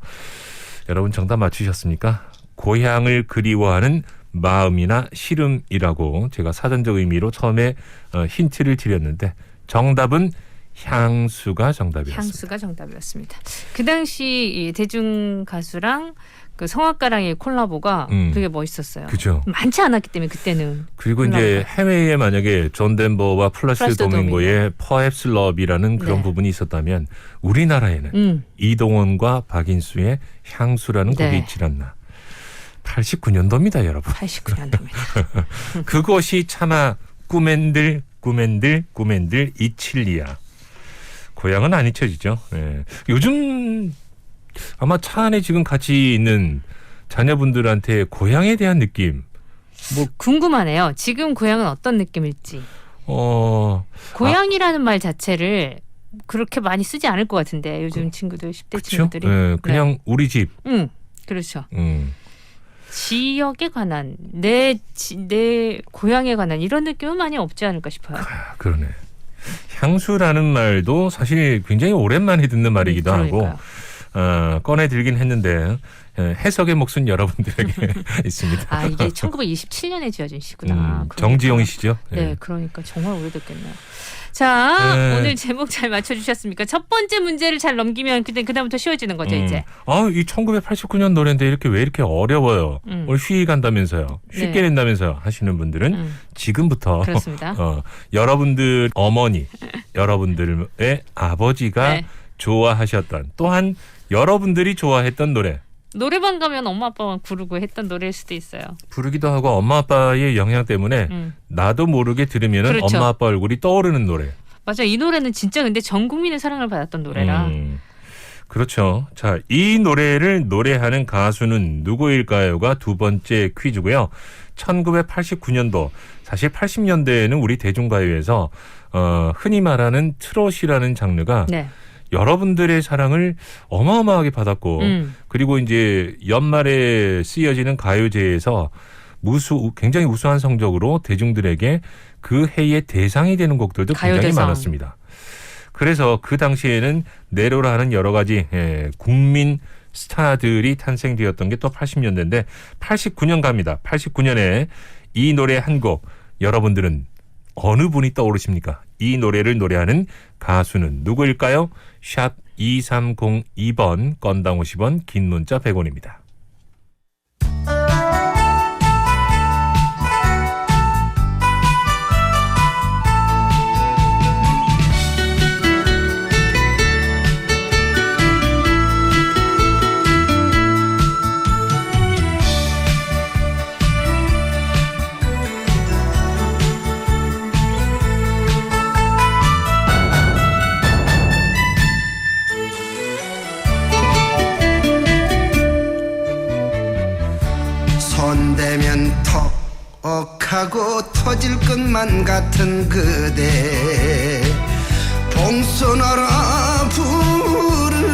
여러분 정답 맞추셨습니까? 고향을 그리워하는 마음이나 시름이라고 제가 사전적 의미로 처음에 힌트를 드렸는데 정답은 향수가 정답이었습니다. 향수가 정답이었습니다. 그 당시 이 대중 가수랑 그 성악가랑의 콜라보가 되게 멋있었어요. 그죠. 많지 않았기 때문에 그때는. 그리고 이제 해외에 만약에 존 덴버와 플라시드 도밍고의 Perhaps Love이라는 그런 네. 부분이 있었다면 우리나라에는 이동원과 박인수의 향수라는 곡이 있질 않나. 89년도입니다, 여러분. 89년도입니다. 그것이 차마 꿈엔들 이칠리야. 고향은 안 잊혀지죠. 네. 요즘 아마 차 안에 지금 같이 있는 자녀분들한테 고향에 대한 느낌 궁금하네요. 지금 고향은 어떤 느낌일지. 고향이라는 말 자체를 그렇게 많이 쓰지 않을 것 같은데 요즘 친구들 10대 그쵸? 친구들이. 네, 그냥 우리 집. 그렇죠. 지역에 관한 내 고향에 관한 이런 느낌은 많이 없지 않을까 싶어요. 그러네. 향수라는 말도 사실 굉장히 오랜만에 듣는 말이기도 하고 꺼내 들긴 했는데 해석의 몫은 여러분들에게 있습니다. 아, 이게 1927년에 지어진 시구나. 그러니까. 정지용 씨죠. 네, 그러니까 정말 오래됐겠네요. 자, 네. 오늘 제목 잘 맞춰주셨습니까? 첫 번째 문제를 잘 넘기면 그다음부터 쉬워지는 거죠, 이제. 이 1989년 노래인데 왜 이렇게 어려워요? 오늘 휴일 간다면서요. 쉽게 네. 낸다면서요. 하시는 분들은 지금부터 그렇습니다. 여러분들 어머니, 여러분들의 아버지가 네. 좋아하셨던 또한 여러분들이 좋아했던 노래. 노래방 가면 엄마 아빠만 부르고 했던 노래일 수도 있어요. 부르기도 하고 엄마 아빠의 영향 때문에 나도 모르게 들으면 그렇죠. 엄마 아빠 얼굴이 떠오르는 노래. 맞아, 이 노래는 진짜 근데 전 국민의 사랑을 받았던 노래라. 그렇죠. 자, 이 노래를 노래하는 가수는 누구일까요가 두 번째 퀴즈고요. 1989년도, 사실 80년대에는 우리 대중가요에서 흔히 말하는 트롯이라는 장르가 네. 여러분들의 사랑을 어마어마하게 받았고 그리고 이제 연말에 쓰여지는 가요제에서 굉장히 우수한 성적으로 대중들에게 그 해의 대상이 되는 곡들도 굉장히 가요대상. 많았습니다. 그래서 그 당시에는 내로라는 여러 가지 국민 스타들이 탄생되었던 게 또 80년대인데 89년 갑니다. 89년에 이 노래 한 곡 여러분들은 어느 분이 떠오르십니까? 이 노래를 노래하는 가수는 누구일까요? 샵 2302번 건당 50원 긴 문자 100원입니다. 손대면 턱하고 터질 것만 같은 그대 봉선하라 부르리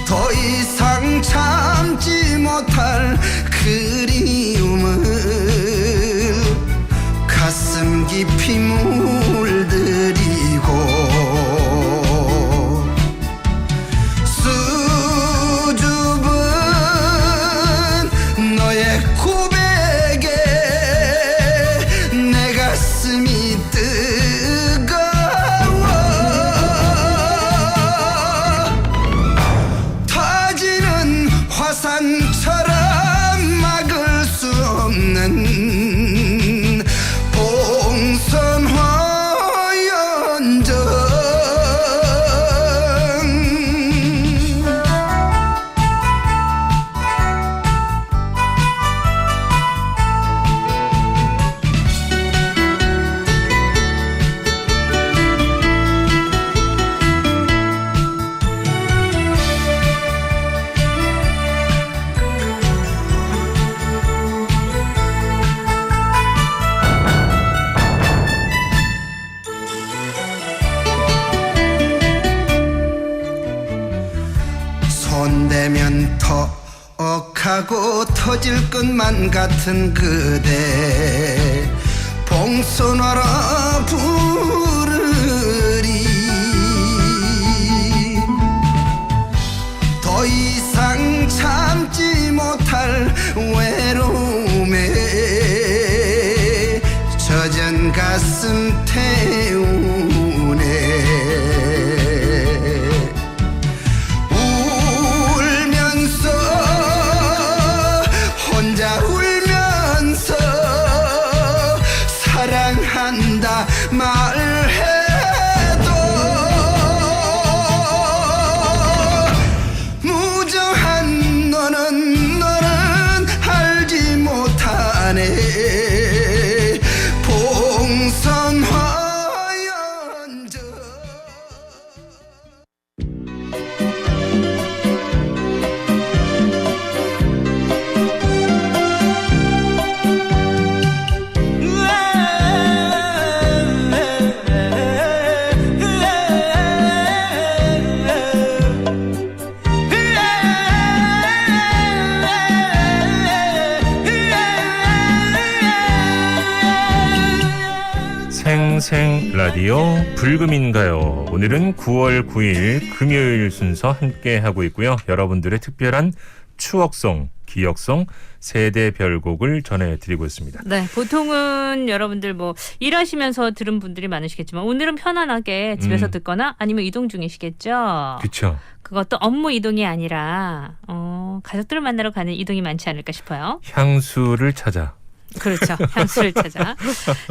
더 이상 참지 못할 그리움을 가슴 깊이 물들이고 화산처럼 막을 수 없는 봉선화연정 손대면 턱하고 터질 것만 같은 그대 봉선하라 부르리 더 이상 참지 못할 외로움에 젖은 가슴 태우네 사랑한다 말해도 무정한 너는 알지 생라디오 불금인가요? 오늘은 9월 9일 금요일 순서 함께하고 있고요. 여러분들의 특별한 추억송, 기억송, 세대별곡을 전해드리고 있습니다. 네, 보통은 여러분들 뭐 일하시면서 들은 분들이 많으시겠지만 오늘은 편안하게 집에서 듣거나 아니면 이동 중이시겠죠. 그렇죠. 그것도 업무 이동이 아니라 가족들을 만나러 가는 이동이 많지 않을까 싶어요. 향수를 찾아. 그렇죠. 향수를 찾아.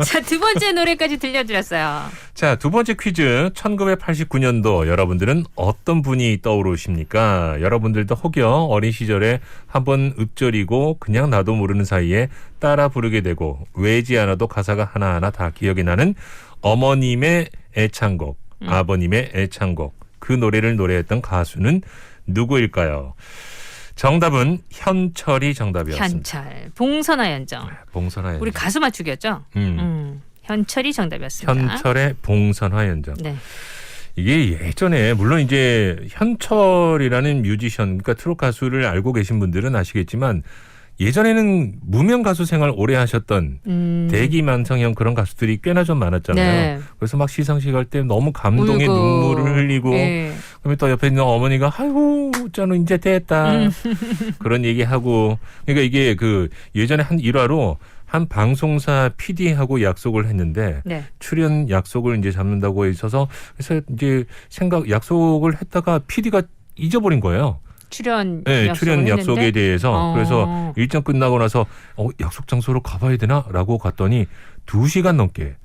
자, 두 번째 노래까지 들려드렸어요. 자, 두 번째 퀴즈. 1989년도 여러분들은 어떤 분이 떠오르십니까? 여러분들도 혹여 어린 시절에 한번 읊조리고 그냥 나도 모르는 사이에 따라 부르게 되고 외지 않아도 가사가 하나하나 다 기억이 나는 어머님의 애창곡, 아버님의 애창곡. 그 노래를 노래했던 가수는 누구일까요? 정답은 현철이 정답이었습니다. 현철, 봉선화 연정. 봉선화 연정. 우리 가수 맞추기였죠? 현철이 정답이었습니다. 현철의 봉선화 연정. 네. 이게 예전에 물론 이제 현철이라는 뮤지션, 그러니까 트롯 가수를 알고 계신 분들은 아시겠지만 예전에는 무명 가수 생활 오래 하셨던 대기만성형 그런 가수들이 꽤나 좀 많았잖아요. 네. 그래서 막 시상식 할 때 너무 감동의 울고. 눈물을 흘리고 네. 그러면 또 옆에 있는 어머니가 아이고 저는 이제 됐다 그런 얘기하고 그러니까 이게 그 예전에 한 일화로 한 방송사 PD하고 약속을 했는데 네. 출연 약속을 이제 잡는다고 있어서 그래서 이제 약속을 했다가 PD가 잊어버린 거예요. 출연 약속에 대해서 그래서 일정 끝나고 나서 약속 장소로 가봐야 되나라고 갔더니 2시간 넘게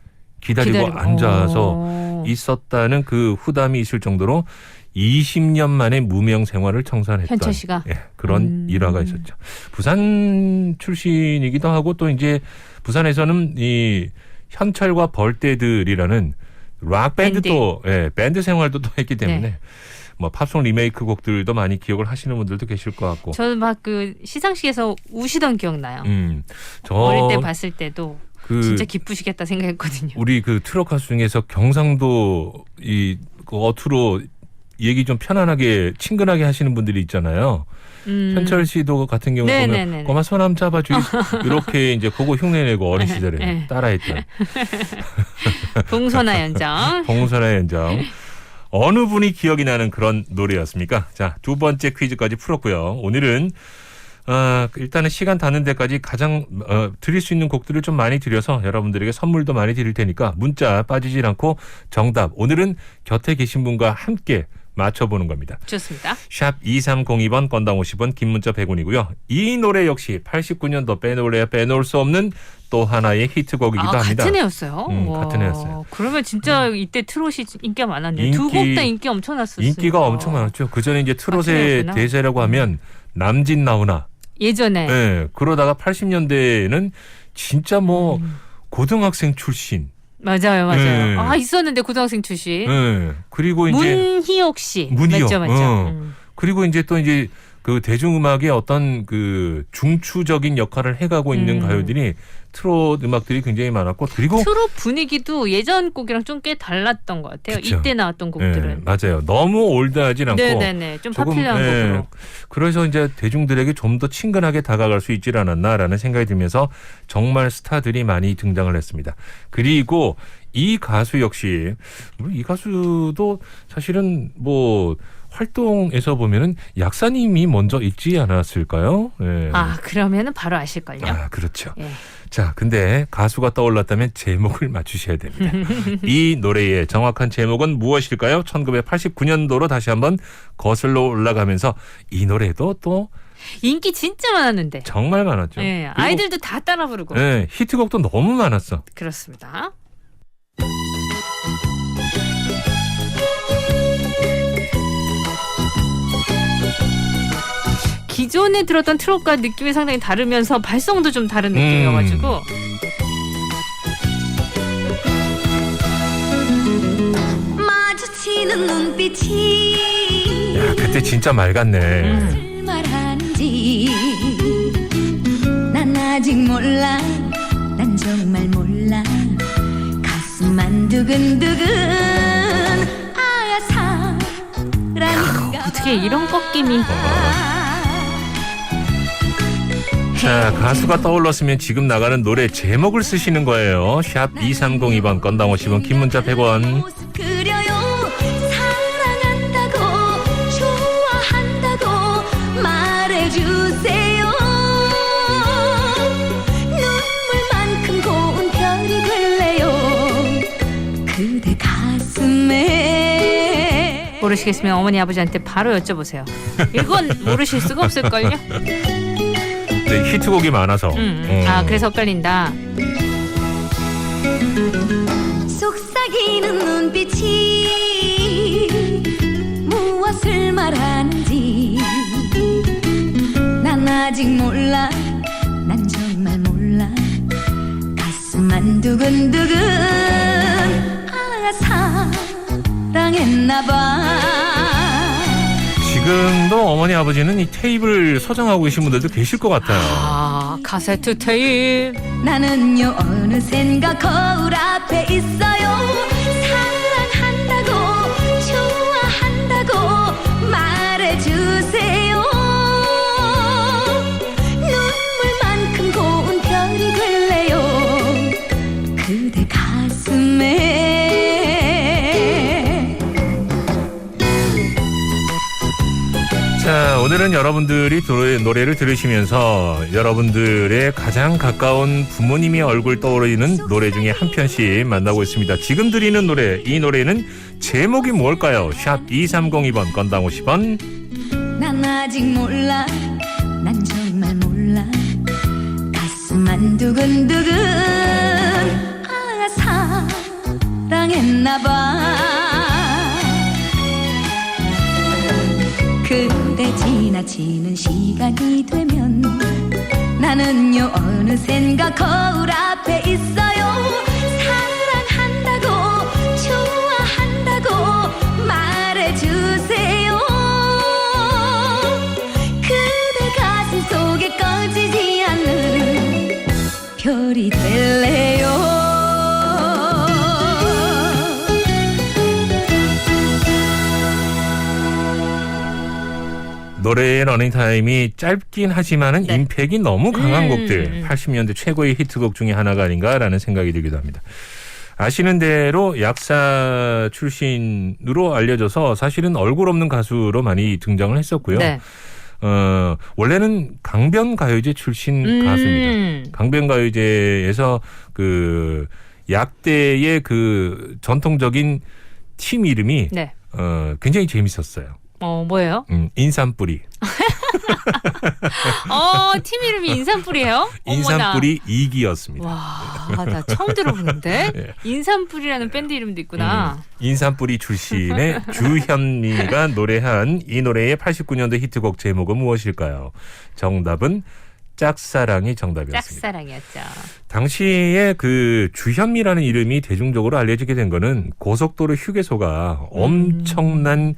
기다리고 앉아서 있었다는 그 후담이 있을 정도로 20년 만에 무명 생활을 청산했던 현철 씨가 그런 일화가 있었죠. 부산 출신이기도 하고 또 이제 부산에서는 이 현철과 벌떼들이라는 락 밴드도 밴드 생활도 또 했기 때문에. 네. 뭐 팝송 리메이크 곡들도 많이 기억을 하시는 분들도 계실 것 같고. 저는 막 그 시상식에서 우시던 기억나요. 저 어릴 때 봤을 때도 진짜 기쁘시겠다 생각했거든요. 우리 그 트롯 가수 중에서 경상도 이 어투로 얘기 좀 편안하게 친근하게 하시는 분들이 있잖아요. 현철 씨도 같은 경우에 보면 고마 손 한번 잡아주 이렇게 이제 그거 흉내내고 어린 시절에 따라했던 봉선화 연정. 봉선화 연정. 어느 분이 기억이 나는 그런 노래였습니까? 자, 두 번째 퀴즈까지 풀었고요. 오늘은 일단은 시간 닿는 데까지 가장 드릴 수 있는 곡들을 좀 많이 드려서 여러분들에게 선물도 많이 드릴 테니까 문자 빠지질 않고 정답 오늘은 곁에 계신 분과 함께 맞춰보는 겁니다. 좋습니다. 샵 2302번 건당 50원 긴 문자 100원이고요. 이 노래 역시 89년도 빼놓을 수 없는 또 하나의 히트곡이기도 합니다. 같은 해였어요? 같은 해였어요. 그러면 진짜 이때 트롯이 인기가 많았네요. 두 곡 다 인기 엄청났었어요. 인기가 엄청 많았죠. 그전에 이제 트롯의 대세라고 하면 남진 나훈아. 예전에. 네. 그러다가 80년대에는 진짜 뭐 고등학생 출신. 맞아요. 있었는데 고등학생 출신. 네. 그리고 이제 문희옥 씨. 문희옥. 맞죠. 그리고 이제 또 이제 그 대중음악의 어떤 그 중추적인 역할을 해가고 있는 가요들이 트롯 음악들이 굉장히 많았고 그리고 트롯 분위기도 예전 곡이랑 좀 꽤 달랐던 것 같아요. 그쵸. 이때 나왔던 곡들은. 맞아요. 너무 올드하진 않고 좀 파퓰러한 곡으로. 그래서 이제 대중들에게 좀 더 친근하게 다가갈 수 있지 않았나라는 생각이 들면서 정말 스타들이 많이 등장을 했습니다. 그리고 이 가수 역시 이 가수도 사실은 뭐 활동에서 보면은 약사님이 먼저 있지 않았을까요? 네. 그러면은 바로 아실걸요. 그렇죠. 예. 자, 근데 가수가 떠올랐다면 제목을 맞추셔야 됩니다. 이 노래의 정확한 제목은 무엇일까요? 1989년도로 다시 한번 거슬러 올라가면서 이 노래도 또 인기 진짜 많았는데. 정말 많았죠. 네, 아이들도 다 따라 부르고. 네, 히트곡도 너무 많았어. 그렇습니다. 기존에 들었던 트롯과 느낌이 상당히 다르면서 발성도 좀 다른 느낌이어가지고 마주치는 눈빛이 야, 그때 진짜 맑았네. 말하는지 난 아직 몰라. 난 정말 몰라. 가슴만 두근두근 아야 사랑인가. 어떻게 이런 꺾임이. 자, 가수가 떠올랐으면 지금 나가는 노래 제목을 쓰시는 거예요. 샵 2302번 건당 50원 긴 문자 100원. 그려요 사랑한다고 좋아한다고 말해주세요 눈물만큼 고운 별이 될래요 그대 가슴에 모르시겠으면 어머니 아버지한테 바로 여쭤보세요. 이건 모르실 수가 없을걸요. 네, 히트곡이 많아서. 아 그래서 헷갈린다. 속삭이는 눈빛이 무엇을 말하는지 난 아직 몰라 난 정말 몰라 가슴만 두근두근 아 사랑했나봐 지금도 어머니 아버지는 이 테이프를 소장하고 계신 분들도 계실 것 같아요. 아 카세트 테이프. 나는요 어느샌가 거울 앞에 있어요 사랑한다고 좋아한다고 말해주세요 눈물만큼 고운 별이 될래요 그대 가슴에 자, 오늘은 여러분들이 노래를 들으시면서 여러분들의 가장 가까운 부모님의 얼굴 떠오르는 노래 중에 한 편씩 만나고 있습니다. 지금 드리는 노래, 이 노래는 제목이 뭘까요? 샵 2302번 건당 50원. 난 아직 몰라 난 정말 몰라 가슴만 두근두근 아 사랑했나봐 그대 지나치는 시간이 되면 나는요 어느샌가 거울 앞에 있어요 사랑한다고 좋아한다고 말해주세요 그대 가슴 속에 꺼지지 않는 별이 될래요 노래의 러닝타임이 짧긴 하지만은 네. 임팩이 너무 강한 곡들 80년대 최고의 히트곡 중에 하나가 아닌가라는 생각이 들기도 합니다. 아시는 대로 약사 출신으로 알려져서 사실은 얼굴 없는 가수로 많이 등장을 했었고요. 네. 원래는 강변가요제 출신 가수입니다. 강변가요제에서 그 약대의 그 전통적인 팀 이름이 네. 굉장히 재밌었어요. 뭐예요? 인삼뿌리. 팀 이름이 인삼뿌리예요? 인삼뿌리 2기였습니다. 와, 나 처음 들어보는데? 네. 인삼뿌리라는 밴드 이름도 있구나. 인삼뿌리 출신의 주현미가 노래한 이 노래의 89년도 히트곡 제목은 무엇일까요? 정답은 짝사랑이 정답이었습니다. 짝사랑이었죠. 당시에 그 주현미라는 이름이 대중적으로 알려지게 된 거는 고속도로 휴게소가 엄청난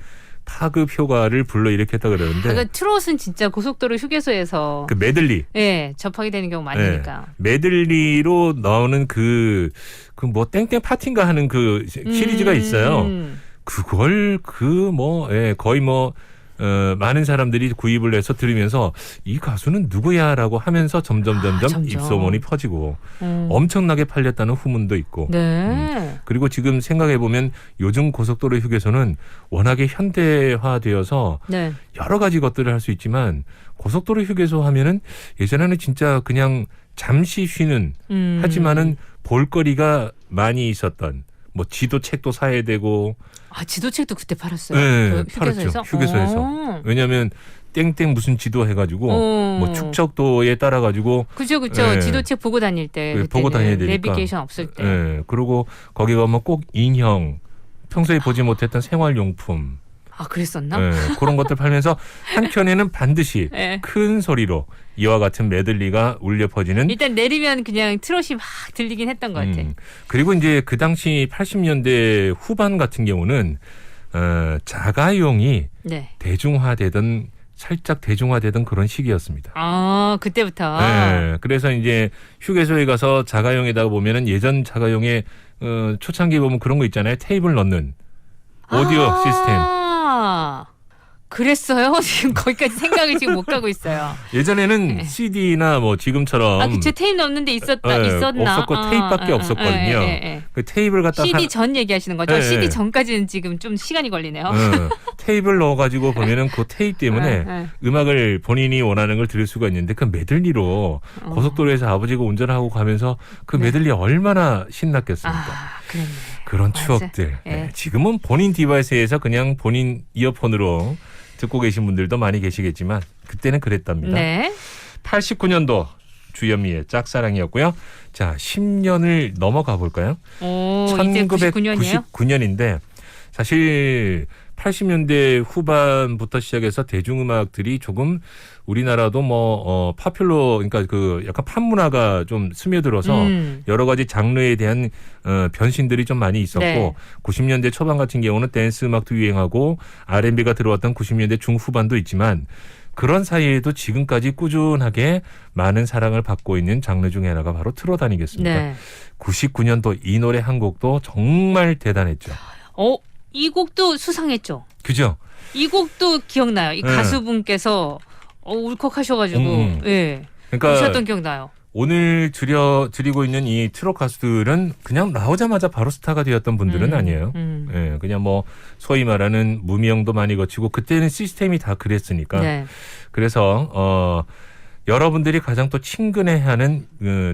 파급 효과를 불러일으켰다 그러는데. 그러니까 트롯은 진짜 고속도로 휴게소에서 그 메들리. 예, 접하게 되는 경우 많으니까. 메들리로 나오는 그 뭐 땡땡 파티인가 하는 그 시리즈가 있어요. 그걸 거의 많은 사람들이 구입을 해서 들으면서 이 가수는 누구야라고 하면서 점점 입소문이 퍼지고 엄청나게 팔렸다는 후문도 있고. 네. 그리고 지금 생각해 보면 요즘 고속도로 휴게소는 워낙에 현대화되어서 네. 여러 가지 것들을 할 수 있지만 고속도로 휴게소 하면은 예전에는 진짜 그냥 잠시 쉬는 하지만은 볼거리가 많이 있었던 뭐 지도책도 사야 되고. 아, 지도책도 그때 팔았어요? 네, 그 휴게소에서? 팔았죠. 휴게소에서. 왜냐하면 땡땡 무슨 지도 해가지고 뭐 축척도에 따라가지고. 그죠. 네. 지도책 보고 다닐 때. 보고 다녀야 되니까. 내비게이션 없을 때. 네. 그리고 거기 가면 꼭 인형, 평소에 보지 못했던 생활용품. 아, 그랬었나? 네, 그런 것들 팔면서 한켠에는 반드시 네. 큰 소리로 이와 같은 메들리가 울려 퍼지는. 일단 내리면 그냥 트롯이 막 들리긴 했던 것 같아. 그리고 이제 그 당시 80년대 후반 같은 경우는 자가용이 네. 살짝 대중화되던 그런 시기였습니다. 아, 그때부터. 네, 그래서 이제 휴게소에 가서 자가용에다가 보면은 예전 자가용에 초창기에 보면 그런 거 있잖아요. 테이블 넣는 오디오 시스템. 그랬어요? 지금 거기까지 생각을 지금 못 가고 있어요. 예전에는 네. CD나 뭐 지금처럼 그쵸. 테이프 넣는 데 있었나? 없었고 테이프밖에 없었거든요. 그 테이프를 갖다가 CD 전 얘기하시는 거죠? 네, CD 네. 전까지는 지금 좀 시간이 걸리네요. 테이프를 넣어가지고 보면은 그 테이프 때문에 음악을 본인이 원하는 걸 들을 수가 있는데 그 메들리로 고속도로에서 아버지가 운전하고 가면서 그 메들리 얼마나 신났겠습니까? 그랬네. 그런 맞아. 추억들. 네. 네. 지금은 본인 디바이스에서 그냥 본인 이어폰으로 듣고 계신 분들도 많이 계시겠지만 그때는 그랬답니다. 네. 89년도 주현미의 짝사랑이었고요. 자, 10년을 넘어가 볼까요? 이제 99년이에요? 1999년인데 사실 80년대 후반부터 시작해서 대중음악들이 조금 우리나라도 파퓰러 그러니까 그 약간 팝문화가 좀 스며들어서 여러 가지 장르에 대한 변신들이 좀 많이 있었고 네. 90년대 초반 같은 경우는 댄스 음악도 유행하고 R&B가 들어왔던 90년대 중후반도 있지만 그런 사이에도 지금까지 꾸준하게 많은 사랑을 받고 있는 장르 중에 하나가 바로 트롯 아니겠습니까? 네. 99년도 이 노래 한 곡도 정말 대단했죠. 이 곡도 수상했죠. 그죠? 이 곡도 기억나요. 이 네. 가수분께서 울컥하셔가지고 예. 그러니까 오셨던 기억나요. 오늘 드리고 있는 이 트롯 가수들은 그냥 나오자마자 바로 스타가 되었던 분들은 아니에요. 예, 그냥 뭐 소위 말하는 무명도 많이 거치고 그때는 시스템이 다 그랬으니까. 네. 그래서 여러분들이 가장 또 친근해하는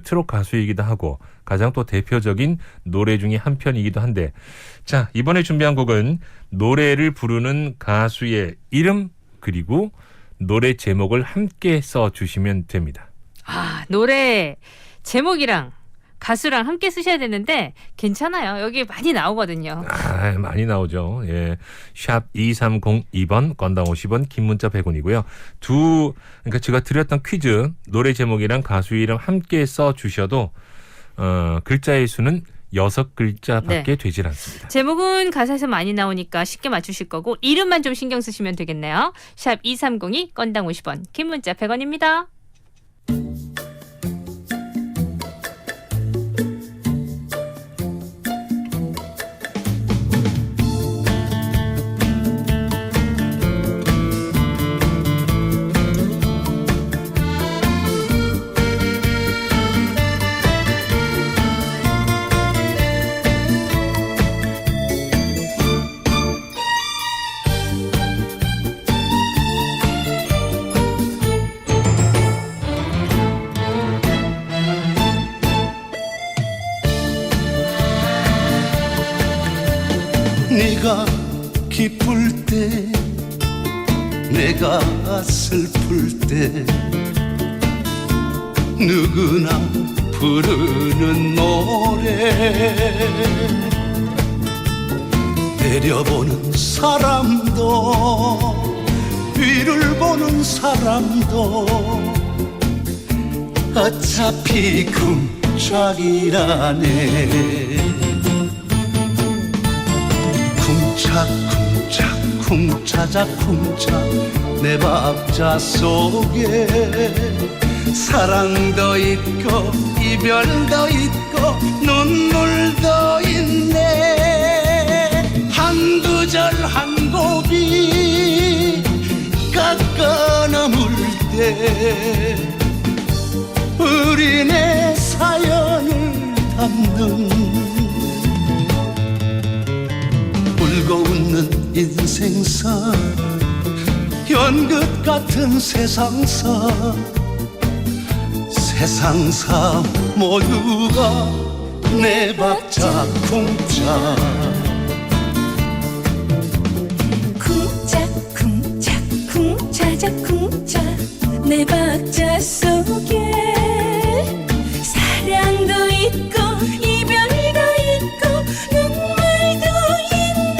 트롯 가수이기도 하고 가장 또 대표적인 노래 중에 한 편이기도 한데 자 이번에 준비한 곡은 노래를 부르는 가수의 이름 그리고 노래 제목을 함께 써주시면 됩니다. 노래 제목이랑 가수랑 함께 쓰셔야 되는데 괜찮아요. 여기 많이 나오거든요. 많이 나오죠. 예. 샵 2302번 건당 50원 긴 문자 100원이고요. 그러니까 제가 드렸던 퀴즈 노래 제목이랑 가수 이름 함께 써주셔도 글자의 수는 6글자밖에 되질 않습니다. 제목은 가사에서 많이 나오니까 쉽게 맞추실 거고 이름만 좀 신경 쓰시면 되겠네요. 샵 2302 건당 50원 긴 문자 100원입니다. 네가 기쁠 때 내가 슬플 때 누구나 부르는 노래 내려보는 사람도 위를 보는 사람도 어차피 쿵짝이라네 쿵짝쿵짝 쿵짜자 쿵짝 내 박자 속에 사랑도 있고 이별도 있고 눈물도 있네 한 구절 한 고비 깎아 넘을 때 우리네 사연을 담는 울고 웃는 인생사 연극 같은 세상사 세상사 모두가 내 박자 쿵짝 쿵짝 쿵짝 쿵짜자 쿵짝 내 박자 속에 사랑도 있고 이별도 있고 눈물도 있네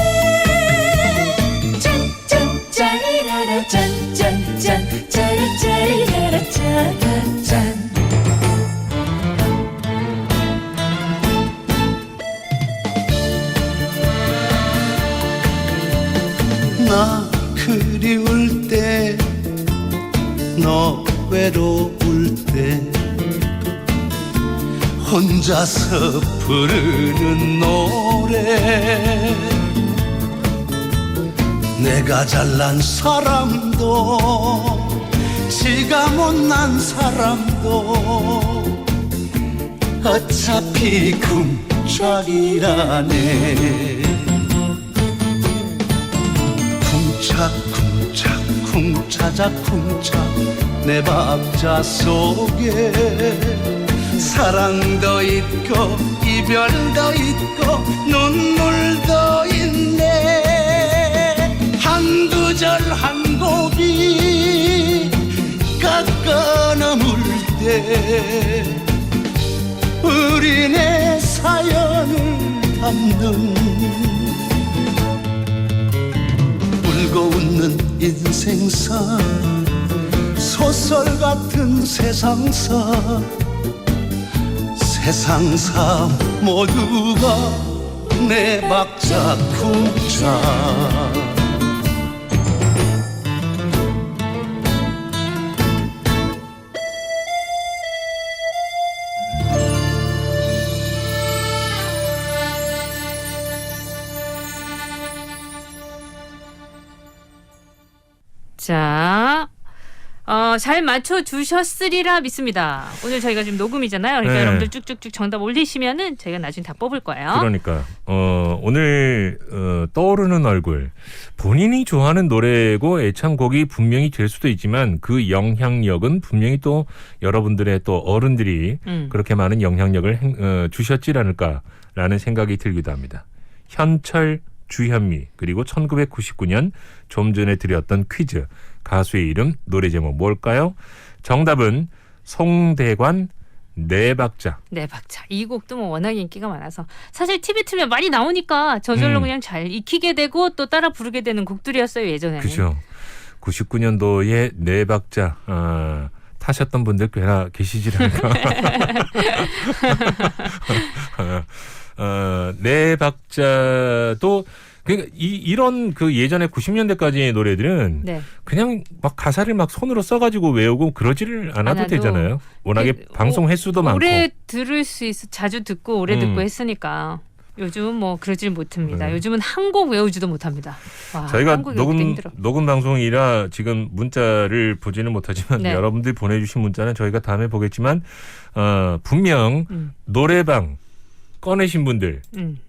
짠짠 짜리라라 짠짠짠 짜라짜리라라 짜라짠 나 그리울 때 너 외로울 때 혼자서 부르는 노래 내가 잘난 사람도 지가 못난 사람도 어차피 궁짝이라네. 쿵짝쿵짝 쿵차자 쿵짝 내 박자 속에 사랑도 있고 이별도 있고 눈물도 있네. 한 구절 한 곡이 깎아 넘을 때 우리네 사연을 담는 울고 웃는 인생사 소설 같은 세상사 세상사 모두가 내 박자 쿵짝. 자, 잘 맞춰주셨으리라 믿습니다. 오늘 저희가 지금 녹음이잖아요. 그러니까 네. 여러분들 쭉쭉쭉 정답 올리시면은 저희가 나중에 다 뽑을 거예요. 그러니까 오늘 떠오르는 얼굴 본인이 좋아하는 노래고 애창곡이 분명히 될 수도 있지만 그 영향력은 분명히 또 여러분들의 또 어른들이 그렇게 많은 영향력을 주셨지 않을까라는 생각이 들기도 합니다. 현철, 주현미 그리고 1999년 좀 전에 드렸던 퀴즈 가수의 이름 노래 제목 뭘까요? 정답은 송대관 네 박자. 네 박자. 이 곡도 뭐 워낙 인기가 많아서 사실 TV 틀면 많이 나오니까 저절로 그냥 잘 익히게 되고 또 따라 부르게 되는 곡들이었어요 예전에는. 그죠. 99년도에 네 박자 타셨던 분들 꽤나 계시질 않을까. 네 박자도 그러니까 이런 그 예전에 90년대까지의 노래들은 네. 그냥 막 가사를 막 손으로 써가지고 외우고 그러지를 않아도 되잖아요. 워낙에 방송 횟수도 많고. 오래 들을 수 있어 자주 듣고 오래 듣고 했으니까. 요즘은 뭐 그러질 못합니다. 요즘은 한 곡 외우지도 못합니다. 와, 저희가 녹음 녹음 방송이라 지금 문자를 보지는 못하지만 네. 여러분들이 보내주신 문자는 저희가 다음에 보겠지만 분명 노래방 꺼내신 분들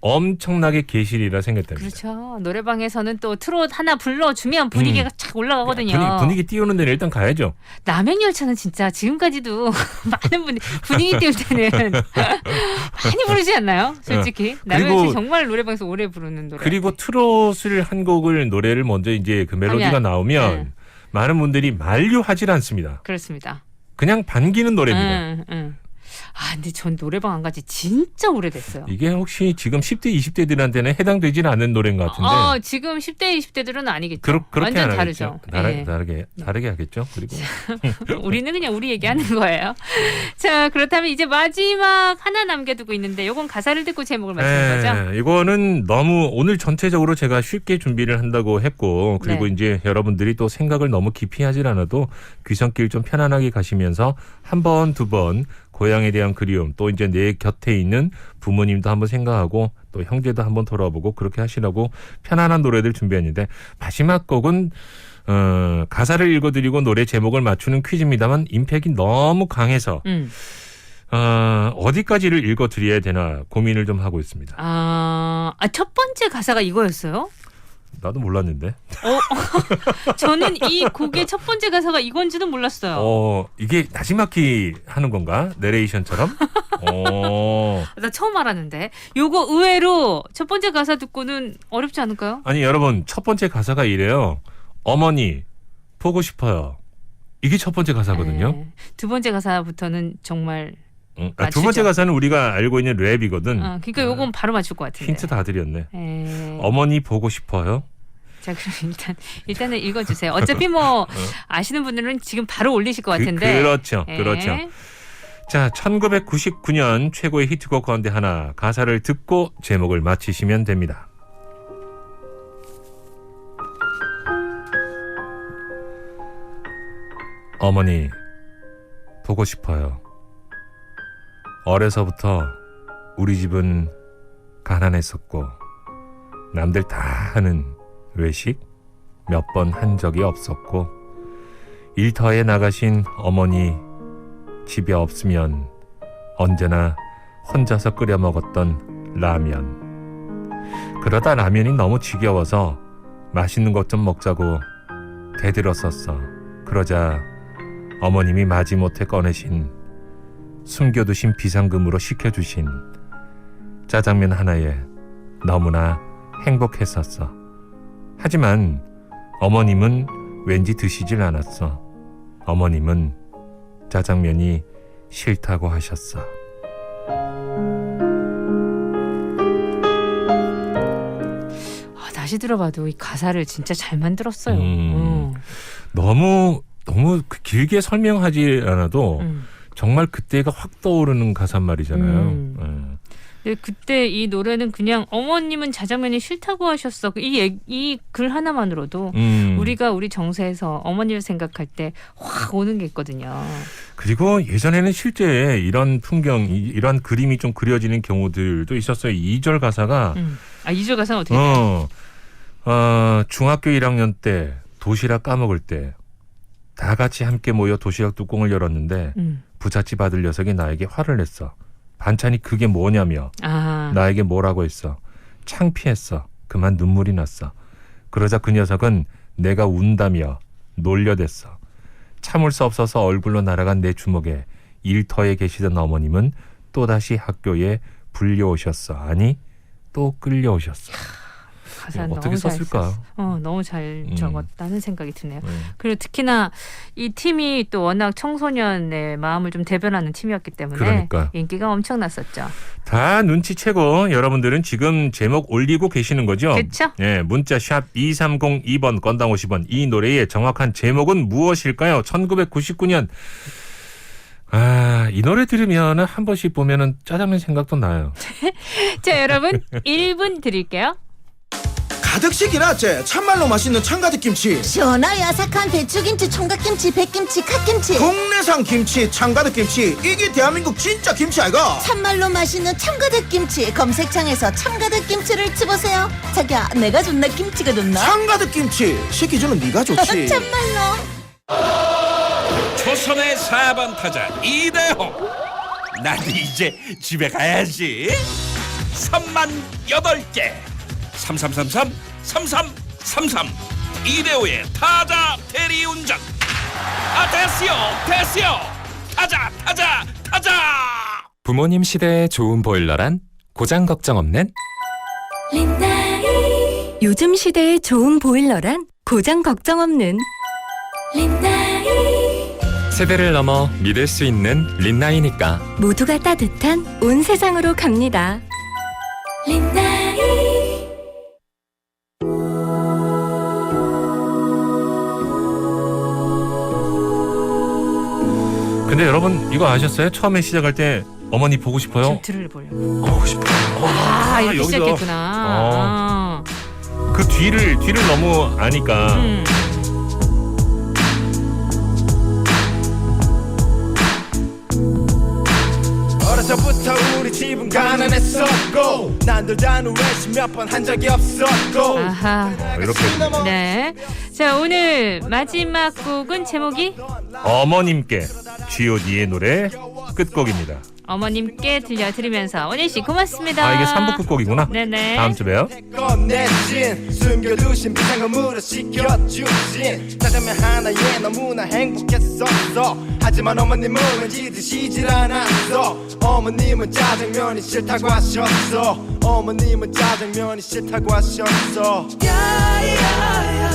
엄청나게 계시리라 생각됩니다. 그렇죠. 노래방에서는 또 트롯 하나 불러주면 분위기가 착 올라가거든요. 분위기 띄우는 데는 일단 가야죠. 남행열차는 진짜 지금까지도 많은 분이 분위기 띄울 때는 많이 부르지 않나요? 솔직히. 남행열차 정말 노래방에서 오래 부르는 노래. 그리고 트롯을 한 곡을 노래를 먼저 이제 그 멜로디가 나오면 많은 분들이 만류하질 않습니다. 그렇습니다. 그냥 반기는 노래입니다. 근데 전 노래방 안 가지 진짜 오래됐어요. 이게 혹시 지금 10대, 20대들한테는 해당되지는 않는 노래인 것 같은데. 지금 10대, 20대들은 아니겠죠. 그렇게 완전 안 다르죠. 하겠죠. 다르게 하겠죠. 그리고 우리는 그냥 우리 얘기하는 거예요. 자, 그렇다면 이제 마지막 하나 남겨두고 있는데 이건 가사를 듣고 제목을 맞추는 거죠? 이거는 너무 오늘 전체적으로 제가 쉽게 준비를 한다고 했고 그리고 이제 여러분들이 또 생각을 너무 깊이 하질 않아도 귀성길 좀 편안하게 가시면서 한 번, 두 번 고향에 대한 그리움 또 이제 내 곁에 있는 부모님도 한번 생각하고 또 형제도 한번 돌아보고 그렇게 하시라고 편안한 노래들 준비했는데 마지막 곡은 가사를 읽어드리고 노래 제목을 맞추는 퀴즈입니다만 임팩이 너무 강해서 어디까지를 읽어드려야 되나 고민을 좀 하고 있습니다. 첫 번째 가사가 이거였어요? 나도 몰랐는데. 저는 이 곡의 첫 번째 가사가 이건지도 몰랐어요. 이게 나지막히 하는 건가? 내레이션처럼? 나 처음 알았는데. 요거 의외로 첫 번째 가사 듣고는 어렵지 않을까요? 아니 여러분 첫 번째 가사가 이래요. 어머니 보고 싶어요. 이게 첫 번째 가사거든요. 네. 두 번째 가사부터는 정말 두 번째 가사는 우리가 알고 있는 랩이거든. 그러니까 요건 바로 맞출 것 같은데. 힌트 다 드렸네. 어머니 보고 싶어요. 자, 그럼 일단은 읽어주세요. 어차피 뭐 아시는 분들은 지금 바로 올리실 것 같은데. 그렇죠. 자, 1999년 최고의 히트곡 가운데 하나 가사를 듣고 제목을 맞히시면 됩니다. 어머니 보고 싶어요. 어려서부터 우리 집은 가난했었고 남들 다 하는 외식 몇 번 한 적이 없었고 일터에 나가신 어머니 집에 없으면 언제나 혼자서 끓여 먹었던 라면. 그러다 라면이 너무 지겨워서 맛있는 것 좀 먹자고 대들었었어. 그러자 어머님이 마지못해 꺼내신 숨겨두신 비상금으로 시켜주신 짜장면 하나에 너무나 행복했었어. 하지만 어머님은 왠지 드시질 않았어. 어머님은 짜장면이 싫다고 하셨어. 다시 들어봐도 이 가사를 진짜 잘 만들었어요. 너무 길게 설명하지 않아도 정말 그때가 확 떠오르는 가사말이잖아요. 그때 이 노래는 그냥 어머님은 짜장면이 싫다고 하셨어. 이 글 하나만으로도 우리가 우리 정서에서 어머니를 생각할 때 확 오는 게 있거든요. 그리고 예전에는 실제 이런 풍경, 이런 그림이 좀 그려지는 경우들도 있었어요. 2절 가사가 2절 가사는 어떻게 돼요? 중학교 1학년 때 도시락 까먹을 때 다 같이 함께 모여 도시락 뚜껑을 열었는데 부잣집 아들 녀석이 나에게 화를 냈어. 반찬이 그게 뭐냐며 나에게 뭐라고 했어. 창피했어. 그만 눈물이 났어. 그러자 그 녀석은 내가 운다며 놀려댔어. 참을 수 없어서 얼굴로 날아간 내 주먹에 일터에 계시던 어머님은 또다시 학교에 불려오셨어. 아니 또 끌려오셨어. 가사는 어떻게 너무 썼을까? 너무 잘 적었다는 생각이 드네요. 그리고 특히나 이 팀이 또 워낙 청소년의 마음을 좀 대변하는 팀이었기 때문에 그러니까. 인기가 엄청났었죠. 다 눈치채고 여러분들은 지금 제목 올리고 계시는 거죠? 그렇죠. 네, 문자 샵 2302번 건당 50원. 이 노래의 정확한 제목은 무엇일까요? 1999년. 이 노래 들으면 한 번씩 보면은 짜장면 생각도 나요. 자, 여러분 1분 드릴게요. 가득식이라제 참말로 맛있는 참가득김치, 시원하고 야삭한 배추김치, 총각김치, 백김치, 갓김치, 국내산 김치, 참가득김치. 이게 대한민국 진짜 김치 아이가? 참말로 맛있는 참가득김치. 검색창에서 참가득김치를 치보세요. 자기야, 내가 좋나 김치가 좋나? 참가득김치 시키 주는 네가 좋지. 참말로. 조선의 4번 타자 이대호. 나도 이제 집에 가야지. 3만 8개 3333 이대호의 타자 대리운전. 됐어요. 타자. 부모님 시대에 좋은 보일러란 고장 걱정 없는 린나이. 요즘 시대에 좋은 보일러란 고장 걱정 없는 린나이. 세대를 넘어 믿을 수 있는 린나이니까. 모두가 따뜻한 온 세상으로 갑니다. 린나이. 근데 여러분 이거 아셨어요? 처음에 시작할 때 어머니 보고 싶어요? 들을 보려. 보고 싶어요. 이렇게 여기서. 시작했구나. 그 뒤를 너무 아니까. 어려서부터 우리 집은 가난했었고 난들다는 외식 몇 번 한 적이 없었고. 이렇게 네. 자, 오늘 마지막 곡은 제목이 어머님께 G.O.D의 노래 끝곡입니다. 어머님께 들려드리면서 원희 씨 고맙습니다. 이게 3부 끝곡이구나. 네네. 다음 주 봬요. 꺼내진 숨겨두신 비상금으로 시켜주신 짜장면 하나에 너무나 행복했었어. 하지만 어머님은 왠지 드시질 않았어. 어머님은 짜장면이 싫다고 하셨어. 어머님은 짜장면이 싫다고 하셨어. 야야야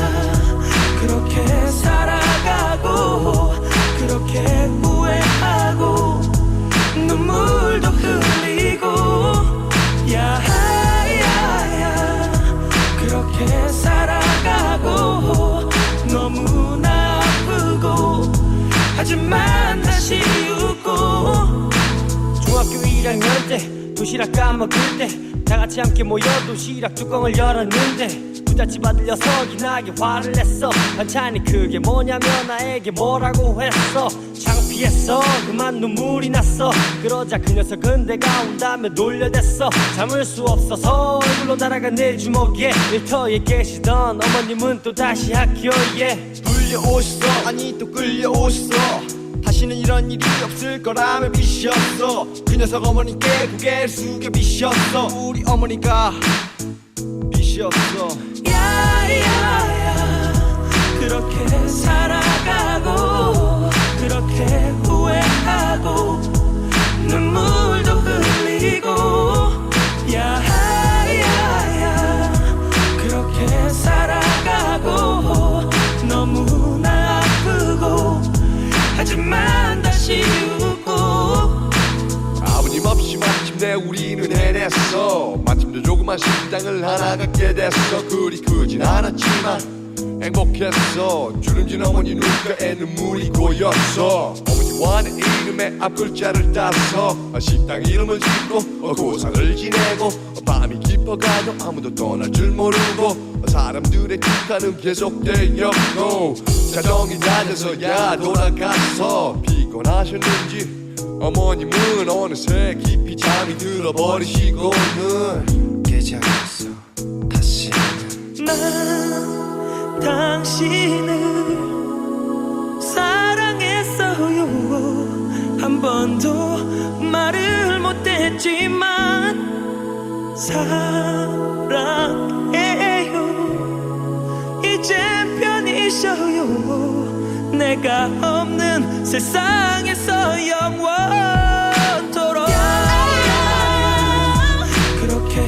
그렇게 살아가고 그렇게 후회하고 눈물도 흘리고 야야야 그렇게 살아가고 너무나 아프고 하지만 다시 웃고 중학교 1학년 때 도시락 까먹을 때 다같이 함께 모여 도시락 뚜껑을 열었는데 부잣집 아들 녀석이 나에게 화를 냈어. 반찬이 그게 뭐냐며 나에게 뭐라고 했어. 창피 포기했어. 그만 눈물이 났어. 그러자 그 녀석은 내가 온다며 놀려댔어. 참을 수 없어서 얼굴로 날아간 내 주먹에 일터에 계시던 어머님은 또 다시 학교에 불려오셨어. 아니 또 끌려오셨어. 다시는 이런 일이 없을 거라며 비셨어. 그 녀석 어머니께 고개를 숙여 비셨어. 우리 어머니가 비셨어. 야야야 그렇게 살아가고 그렇게 후회하고 눈물도 흘리고 야야야 그렇게 살아가고 너무나 아프고 하지만 다시 웃고 아버님 없이 마침내 우리는 해냈어. 마침내 조그만 식당을 하나 갖게 됐어. 그리 크진 않았지만 행복했어. 주름진 어머니 눈가에 눈물이 고였어. 어머니와 내 이름의 앞글자를 따서 식당 이름을 짓고 고상을 지내고 밤이 깊어가도 아무도 떠날 줄 모르고 사람들의 축하는 계속되었고 자정이 낮아서야 돌아가서 피곤하셨는지 어머님은 어느새 깊이 잠이 들어버리시고는 깨지 않겠어. 다시는 난 당신을 사랑했어요. 한 번도 말을 못했지만 사랑해요. 이제 편히 쉬어요. 내가 없는 세상에서 영원토록 그렇게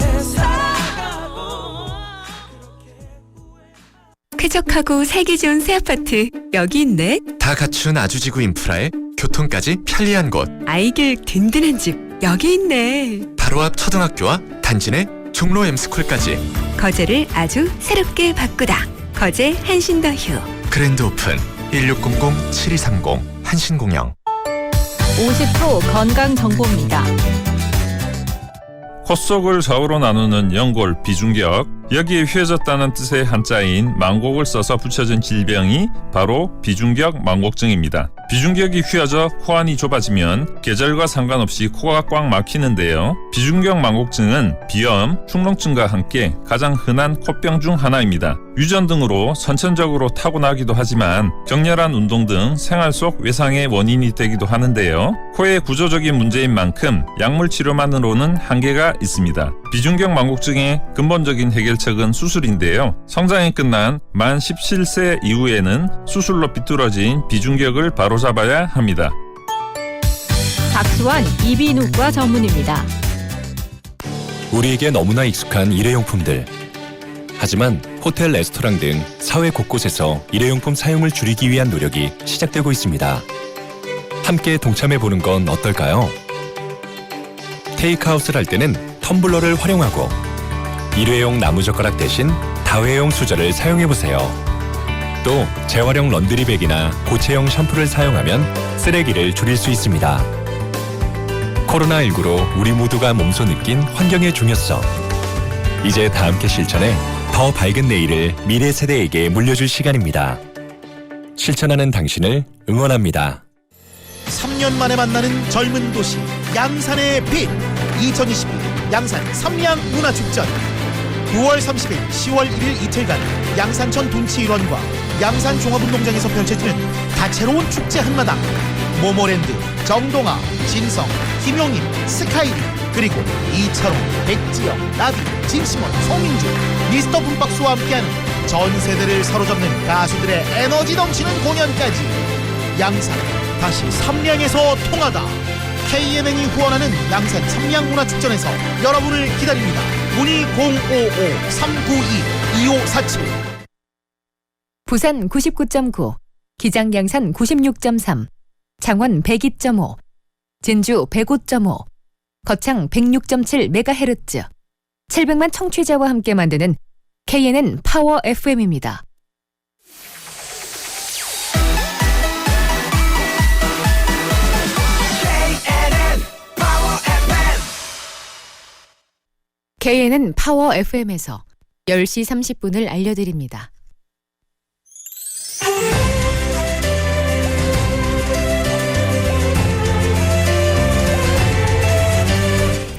쾌적하고 살기 좋은 새 아파트 여기 있네. 다 갖춘 아주지구 인프라에 교통까지 편리한 곳. 아이들 든든한 집 여기 있네. 바로 앞 초등학교와 단지 내 종로 M스쿨까지. 거제를 아주 새롭게 바꾸다. 거제 한신더휴. 그랜드 오픈 1600-7230 한신공영. 50초 건강 정보입니다. 콧속을 좌우로 나누는 연골 비중격, 여기에 휘어졌다는 뜻의 한자인 망곡을 써서 붙여진 질병이 바로 비중격 망곡증입니다. 비중격이 휘어져 코안이 좁아지면 계절과 상관없이 코가 꽉 막히는데요. 비중격 망곡증은 비염, 흉농증과 함께 가장 흔한 코병 중 하나입니다. 유전 등으로 선천적으로 타고나기도 하지만 격렬한 운동 등 생활 속 외상의 원인이 되기도 하는데요. 코의 구조적인 문제인 만큼 약물 치료만으로는 한계가 있습니다. 비중격 망곡증의 근본적인 해결책은 수술인데요. 성장이 끝난 만 17세 이후에는 수술로 비뚤어진 비중격을 바로잡아야 합니다. 박수원 이비인후과 전문의입니다. 우리에게 너무나 익숙한 일회용품들. 하지만 호텔, 레스토랑 등 사회 곳곳에서 일회용품 사용을 줄이기 위한 노력이 시작되고 있습니다. 함께 동참해보는 건 어떨까요? 테이크아웃을 할 때는 텀블러를 활용하고 일회용 나무젓가락 대신 다회용 수저를 사용해보세요. 또 재활용 런드리백이나 고체형 샴푸를 사용하면 쓰레기를 줄일 수 있습니다. 코로나19로 우리 모두가 몸소 느낀 환경의 중요성. 이제 다 함께 실천해 더 밝은 내일을 미래 세대에게 물려줄 시간입니다. 실천하는 당신을 응원합니다. 3년 만에 만나는 젊은 도시 양산의 빛 2021 양산 삼양문화축전 9월 30일 10월 1일 이틀간 양산천 둔치 일원과 양산 종합운동장에서 펼쳐지는 다채로운 축제 한마당 모모랜드, 정동아, 진성, 김용임, 스카이리 그리고 이철호, 백지영, 나비, 진시몬, 송민주, 미스터 분박수와 함께하는 전 세대를 사로잡는 가수들의 에너지 넘치는 공연까지 양산 다시 삼양에서 통하다. KNN이 후원하는 양산 삼양문화축전에서 여러분을 기다립니다. 문의 055-392-2547. 부산 99.9, 기장 양산 96.3, 창원 102.5, 진주 105.5, 거창 106.7MHz, 700만 청취자와 함께 만드는 KNN 파워 FM입니다. KNN 파워 FM에서 10시 30분을 알려드립니다.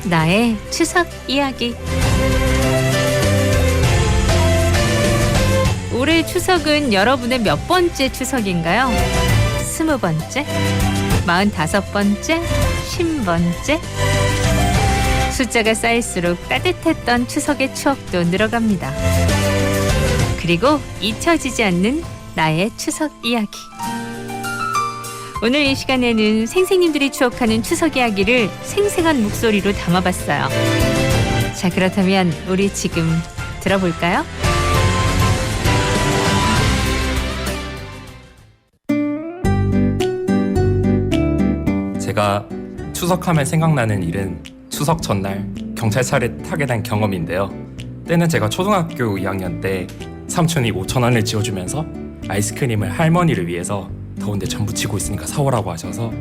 나의 추석 이야기. 올해 추석은 여러분의 몇 번째 추석인가요? 20번째? 45번째? 50번째? 숫자가 쌓일수록 따뜻했던 추석의 추억도 늘어갑니다. 그리고 잊혀지지 않는 나의 추석 이야기. 오늘 이 시간에는 생생님들이 추억하는 추석 이야기를 생생한 목소리로 담아봤어요. 자, 그렇다면 우리 지금 들어볼까요? 제가 추석하면 생각나는 일은 추석 전날 경찰차를 타게 된 경험인데요. 때는 제가 초등학교 2학년 때 삼촌이 5,000원을 지어주면서 아이스크림을 할머니를 위해서 더운데 전 부치고 있으니까 사오라고 하셔서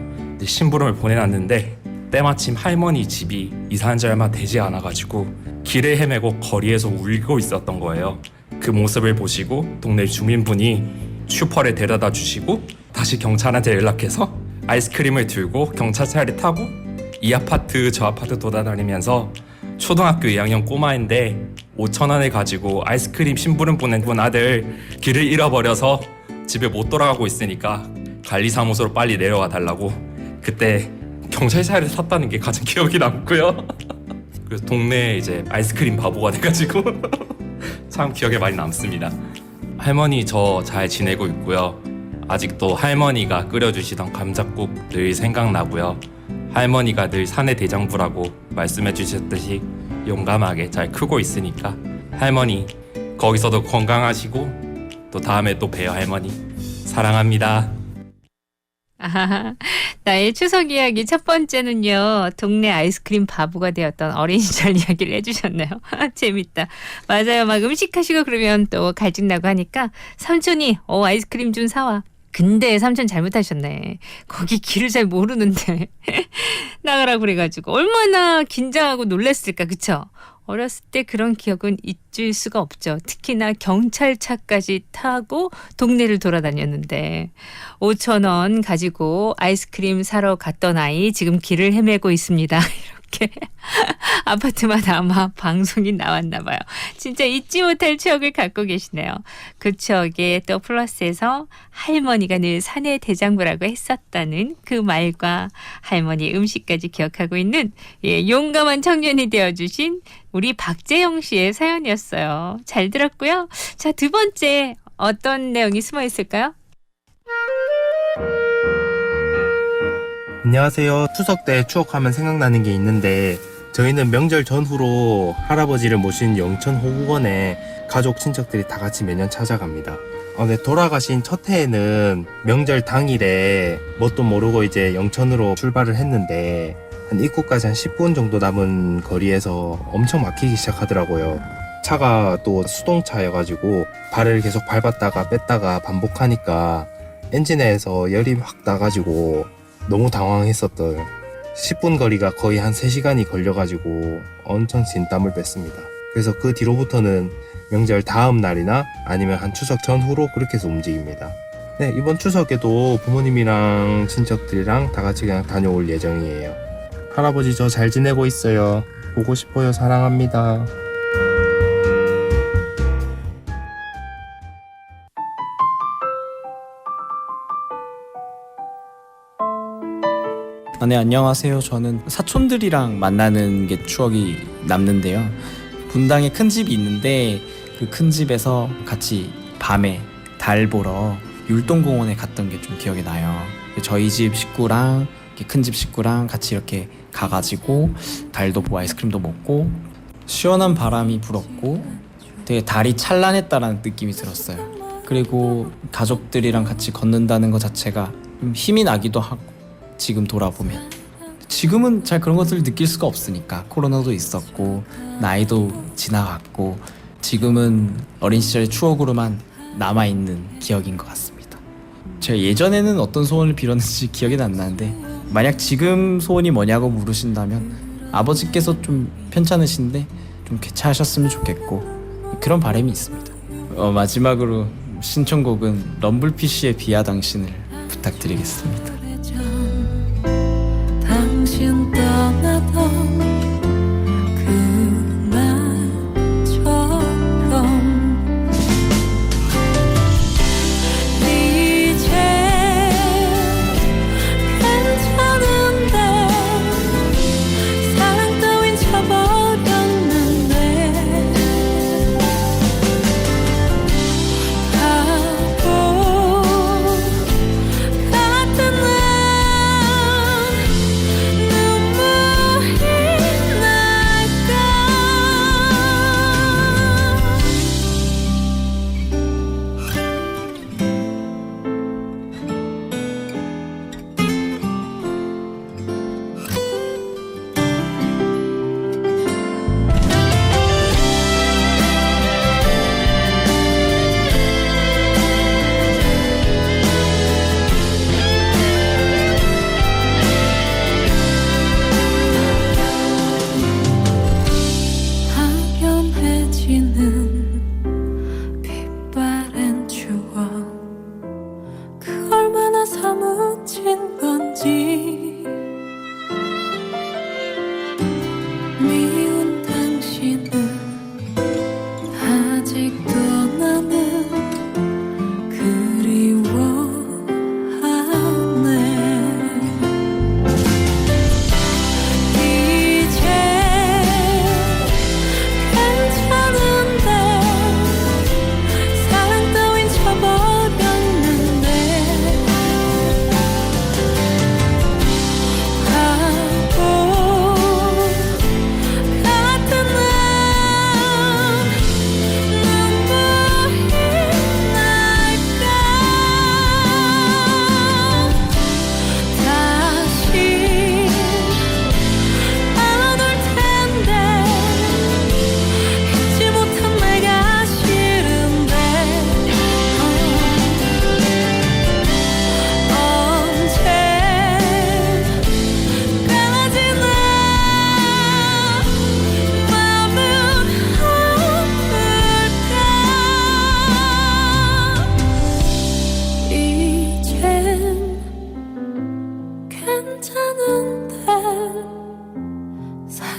심부름을 보내놨는데 때마침 할머니 집이 이사한 지 얼마 되지 않아가지고 길을 헤매고 거리에서 울고 있었던 거예요. 그 모습을 보시고 동네 주민분이 슈퍼를 데려다 주시고 다시 경찰한테 연락해서 아이스크림을 들고 경찰차를 타고 이 아파트 저 아파트 돌아다니면서 초등학교 2학년 꼬마인데 5,000원을 가지고 아이스크림 심부름 보낸 아들 길을 잃어버려서 집에 못 돌아가고 있으니까 관리사무소로 빨리 내려와 달라고 그때 경찰차를 탔다는 게 가장 기억이 남고요. 그래서 동네에 이제 아이스크림 바보가 돼가지고 참 기억에 많이 남습니다. 할머니 저 잘 지내고 있고요. 아직도 할머니가 끓여주시던 감자국 늘 생각나고요. 할머니가 늘 사내 대장부라고 말씀해 주셨듯이 용감하게 잘 크고 있으니까 할머니 거기서도 건강하시고 또 다음에 또 봬요. 할머니 사랑합니다. 아, 나의 추석 이야기 첫 번째는요. 동네 아이스크림 바보가 되었던 어린 시절 이야기를 해주셨네요. 재밌다. 맞아요. 막 음식하시고 그러면 또 갈증나고 하니까 삼촌이 아이스크림 좀 사와. 근데 삼촌 잘못하셨네. 거기 길을 잘 모르는데 나가라고 그래가지고 얼마나 긴장하고 놀랐을까. 그쵸? 어렸을 때 그런 기억은 잊을 수가 없죠. 특히나 경찰차까지 타고 동네를 돌아다녔는데 5,000원 가지고 아이스크림 사러 갔던 아이 지금 길을 헤매고 있습니다. 이렇게 아파트마다 아마 방송이 나왔나 봐요. 진짜 잊지 못할 추억을 갖고 계시네요. 그 추억에 또 플러스해서 할머니가 늘 사내 대장부라고 했었다는 그 말과 할머니 음식까지 기억하고 있는 용감한 청년이 되어주신 우리 박재영 씨의 사연이었어요. 잘 들었고요. 자, 두 번째 어떤 내용이 숨어 있을까요? 안녕하세요. 추석 때 추억하면 생각나는 게 있는데 저희는 명절 전후로 할아버지를 모신 영천 호국원에 가족 친척들이 다 같이 매년 찾아갑니다. 네, 돌아가신 첫 해에는 명절 당일에 뭣도 모르고 이제 영천으로 출발을 했는데 한 입구까지 한 10분 정도 남은 거리에서 엄청 막히기 시작하더라고요. 차가 또 수동차여가지고 발을 계속 밟았다가 뺐다가 반복하니까 엔진에서 열이 확 나가지고 너무 당황했었던 10분 거리가 거의 한 3시간이 걸려가지고 엄청 진땀을 뺐습니다. 그래서 그 뒤로부터는 명절 다음 날이나 아니면 한 추석 전후로 그렇게 해서 움직입니다. 네, 이번 추석에도 부모님이랑 친척들이랑 다 같이 그냥 다녀올 예정이에요. 할아버지 저 잘 지내고 있어요. 보고 싶어요. 사랑합니다. 네, 안녕하세요. 저는 사촌들이랑 만나는 게 추억이 남는데요. 분당에 큰 집이 있는데 그 큰 집에서 같이 밤에 달 보러 율동공원에 갔던 게 좀 기억이 나요. 저희 집 식구랑 큰 집 식구랑 같이 이렇게 가가지고 달도 보고 아이스크림도 먹고 시원한 바람이 불었고 되게 달이 찬란했다라는 느낌이 들었어요. 그리고 가족들이랑 같이 걷는다는 것 자체가 좀 힘이 나기도 하고 지금 돌아보면 지금은 잘 그런 것들을 느낄 수가 없으니까 코로나도 있었고 나이도 지나갔고 지금은 어린 시절의 추억으로만 남아있는 기억인 것 같습니다. 제가 예전에는 어떤 소원을 빌었는지 기억이 안 나는데 만약 지금 소원이 뭐냐고 물으신다면 아버지께서 좀 편찮으신데 좀 개최하셨으면 좋겠고 그런 바람이 있습니다. 마지막으로 신청곡은 럼블피쉬의 비야 당신을 부탁드리겠습니다. 당신 떠나던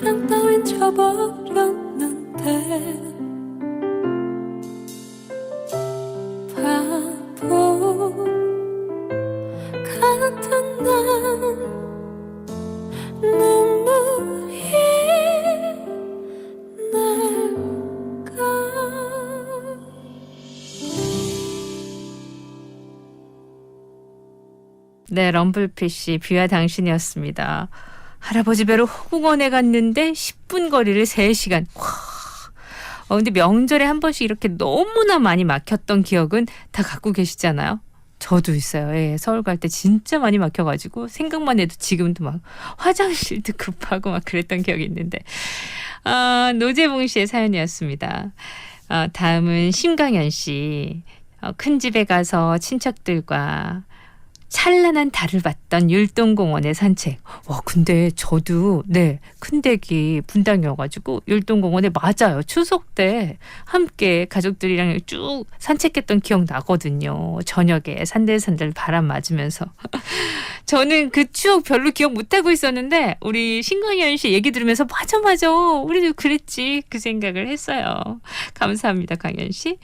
사랑 따윈 저버렸는데 바보 같은 난 눈물이 날까. 네, 럼블피쉬 뷰와 당신이었습니다. 할아버지 뵈러 호국원에 갔는데 10분 거리를 3시간. 근데 명절에 한 번씩 이렇게 너무나 많이 막혔던 기억은 다 갖고 계시잖아요. 저도 있어요. 예, 서울 갈 때 진짜 많이 막혀가지고 생각만 해도 지금도 막 화장실도 급하고 막 그랬던 기억이 있는데. 노재봉 씨의 사연이었습니다. 다음은 심강현 씨. 큰 집에 가서 친척들과 찬란한 달을 봤던 율동공원의 산책. 와, 근데 저도 큰댁이 분당이어가지고 율동공원에 맞아요. 추석 때 함께 가족들이랑 쭉 산책했던 기억 나거든요. 저녁에 산들산들 바람 맞으면서. 저는 그 추억 별로 기억 못하고 있었는데 우리 신강현 씨 얘기 들으면서 맞아 우리도 그랬지 그 생각을 했어요. 감사합니다, 강현 씨.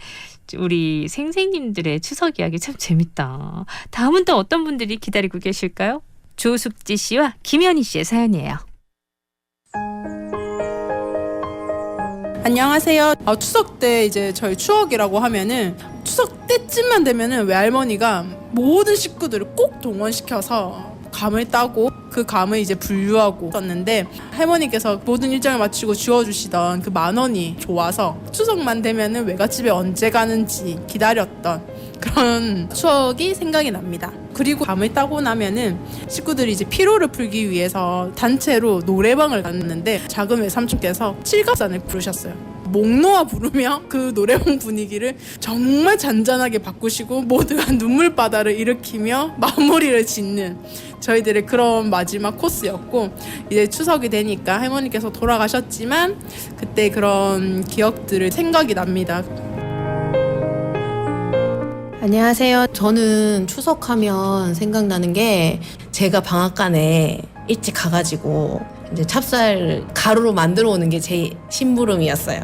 우리 생생님들의 추석 이야기 참 재밌다. 다음은 또 어떤 분들이 기다리고 계실까요? 조숙지 씨와 김현희 씨의 사연이에요. 안녕하세요. 추석 때 이제 저희 추억이라고 하면은 추석 때쯤만 되면은 외할머니가 모든 식구들을 꼭 동원시켜서 감을 따고 그 감을 이제 분류하고 썼는데 할머니께서 모든 일정을 마치고 주워주시던 그 10,000원이 좋아서 추석만 되면은 외갓집에 언제 가는지 기다렸던 그런 추억이 생각이 납니다. 그리고 감을 따고 나면은 식구들이 이제 피로를 풀기 위해서 단체로 노래방을 갔는데 작은 외삼촌께서 칠갑산을 부르셨어요. 목 놓아 부르며 그 노래방 분위기를 정말 잔잔하게 바꾸시고 모두가 눈물바다를 일으키며 마무리를 짓는 저희들의 그런 마지막 코스였고, 이제 추석이 되니까 할머니께서 돌아가셨지만 그때 그런 기억들을 생각이 납니다. 안녕하세요. 저는 추석하면 생각나는 게 제가 방앗간에 일찍 가가지고 이제 찹쌀 가루로 만들어 오는 게 제 심부름이었어요.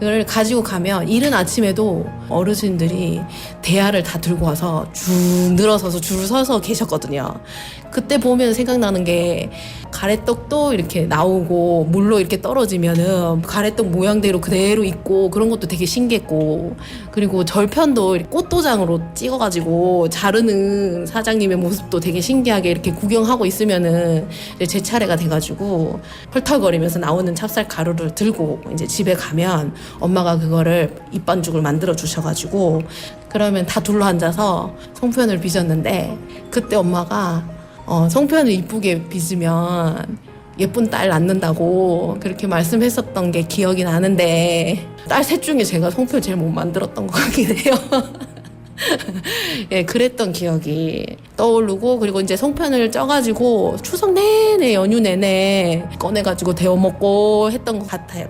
그걸 가지고 가면 이른 아침에도 어르신들이 대야를 다 들고 와서 쭉 늘어서서 줄 서서 계셨거든요. 그때 보면 생각나는 게 가래떡도 이렇게 나오고 물로 이렇게 떨어지면은 가래떡 모양대로 그대로 있고 그런 것도 되게 신기했고, 그리고 절편도 꽃도장으로 찍어가지고 자르는 사장님의 모습도 되게 신기하게 이렇게 구경하고 있으면은 이제 제 차례가 돼가지고 펄털거리면서 나오는 찹쌀 가루를 들고 이제 집에 가면 엄마가 그거를 입반죽을 만들어 주셔가지고 그러면 다 둘러 앉아서 송편을 빚었는데, 그때 엄마가 송편을 이쁘게 빚으면 예쁜 딸 낳는다고 그렇게 말씀했었던 게 기억이 나는데, 딸 셋 중에 제가 송편 제일 못 만들었던 것 같긴 해요. 예, 그랬던 기억이 떠오르고, 그리고 이제 송편을 쪄가지고 추석 내내 연휴 내내 꺼내가지고 데워 먹고 했던 것 같아요.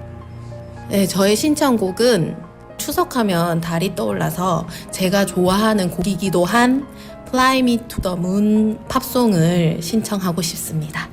네, 저의 신청곡은 추석하면 달이 떠올라서 제가 좋아하는 곡이기도 한 Fly Me to the Moon 팝송을 신청하고 싶습니다.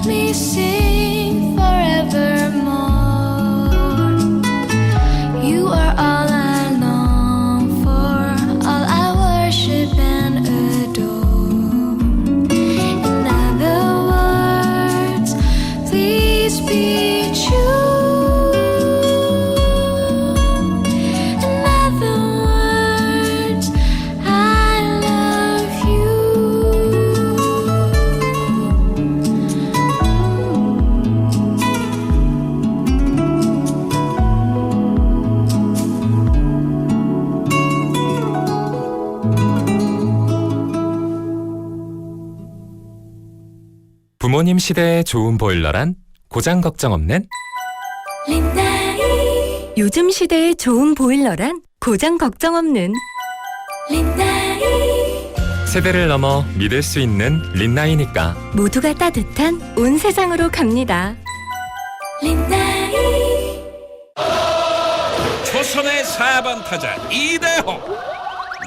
me sing forevermore. You are all I long for, all I worship and adore. In other words, please be true. In other words, I love you. 부모님 시대에 좋은 보일러란 고장 걱정 없는 린나이 요즘 시대에 좋은 보일러란 고장 걱정 없는 린나이 세대를 넘어 믿을 수 있는 린나이니까 모두가 따뜻한 온 세상으로 갑니다. 린나이 조선의 4번 타자 이대호.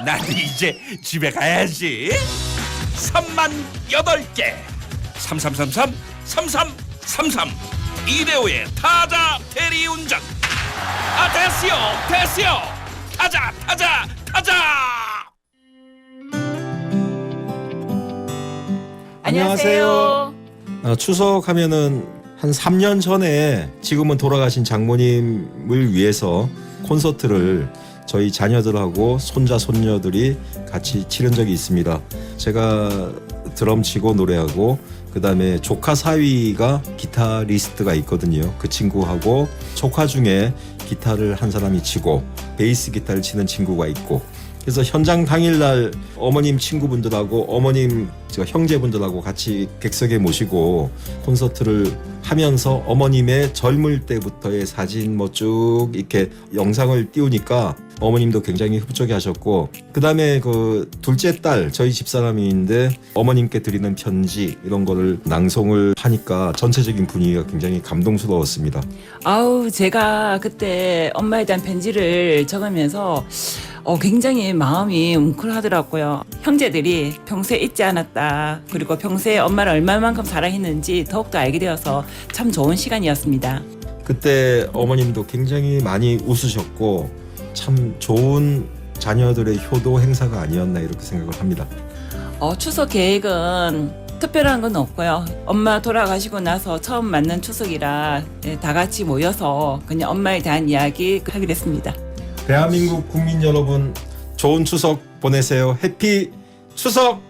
나도 이제 집에 가야지. 3만 8개. 3333 3333 이대호의 타자 대리운전. 아, 됐어요. 타자. 안녕하세요. 추석하면은 한 3년 전에 지금은 돌아가신 장모님을 위해서 콘서트를 저희 자녀들하고 손자 손녀들이 같이 치른 적이 있습니다. 제가 드럼 치고 노래하고 그다음에 조카 사위가 기타리스트가 있거든요. 그 친구하고 조카 중에 기타를 한 사람이 치고 베이스 기타를 치는 친구가 있고, 그래서 현장 당일날 어머님 친구분들하고 어머님 형제분들하고 같이 객석에 모시고 콘서트를 하면서 어머님의 젊을 때부터의 사진 뭐 쭉 이렇게 영상을 띄우니까 어머님도 굉장히 흡족해 하셨고, 그 다음에 그 둘째 딸 저희 집사람인데 어머님께 드리는 편지 이런 거를 낭송을 하니까 전체적인 분위기가 굉장히 감동스러웠습니다. 아우, 제가 그때 엄마에 대한 편지를 적으면서 굉장히 마음이 뭉클하더라고요. 형제들이 평소에 잊지 않았다. 그리고 평소에 엄마를 얼마만큼 사랑했는지 더욱더 알게 되어서 참 좋은 시간이었습니다. 그때 어머님도 굉장히 많이 웃으셨고 참 좋은 자녀들의 효도 행사가 아니었나 이렇게 생각을 합니다. 추석 계획은 특별한 건 없고요. 엄마 돌아가시고 나서 처음 맞는 추석이라 다 같이 모여서 그냥 엄마에 대한 이야기 하기로 했습니다. 대한민국 국민 여러분, 좋은 추석 보내세요. 해피 추석!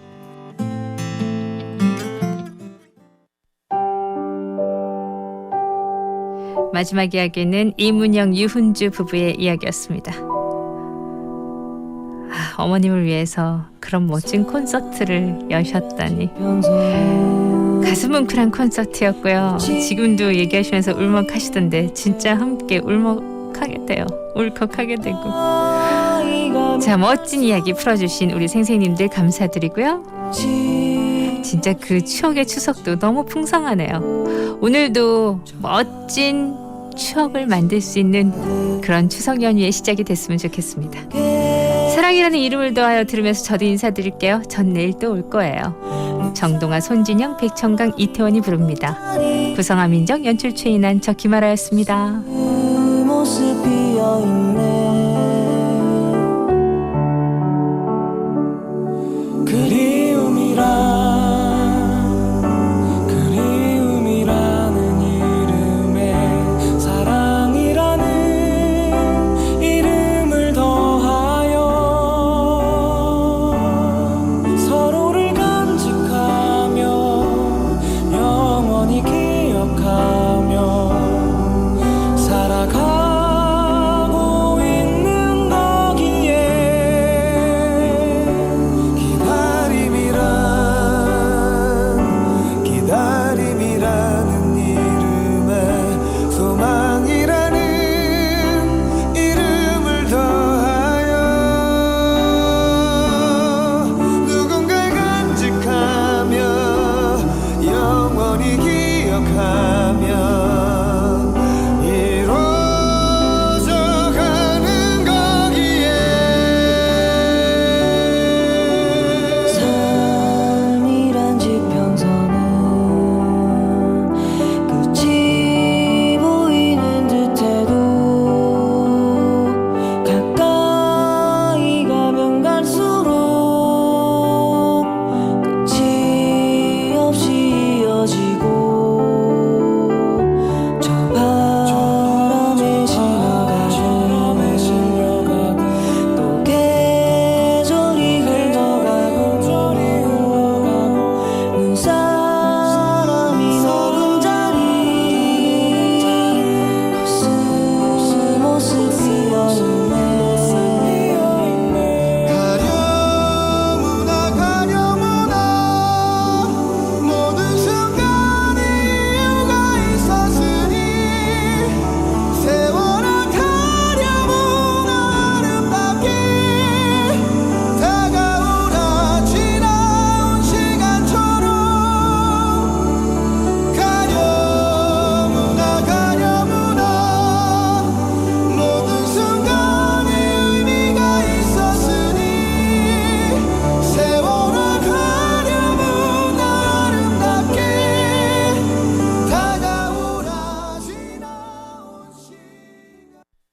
마지막 이야기는 이문영, 유훈주 부부의 이야기였습니다. 어머님을 위해서 그런 멋진 콘서트를 여셨다니 가슴 뭉클한 콘서트였고요. 지금도 얘기하시면서 울먹하시던데 진짜 함께 울먹하게 돼요. 울컥하게 되고. 자, 멋진 이야기 풀어주신 우리 선생님들 감사드리고요. 진짜 그 추억의 추석도 너무 풍성하네요. 오늘도 멋진 추억을 만들 수 있는 그런 추석 연휴의 시작이 됐으면 좋겠습니다. 사랑이라는 이름을 더하여 들으면서 저도 인사드릴게요. 전 내일 또 올 거예요. 정동아, 손진영, 백천강, 이태원이 부릅니다. 구성함 인정, 연출 최인한, 저 김아라였습니다. 모습 비어있는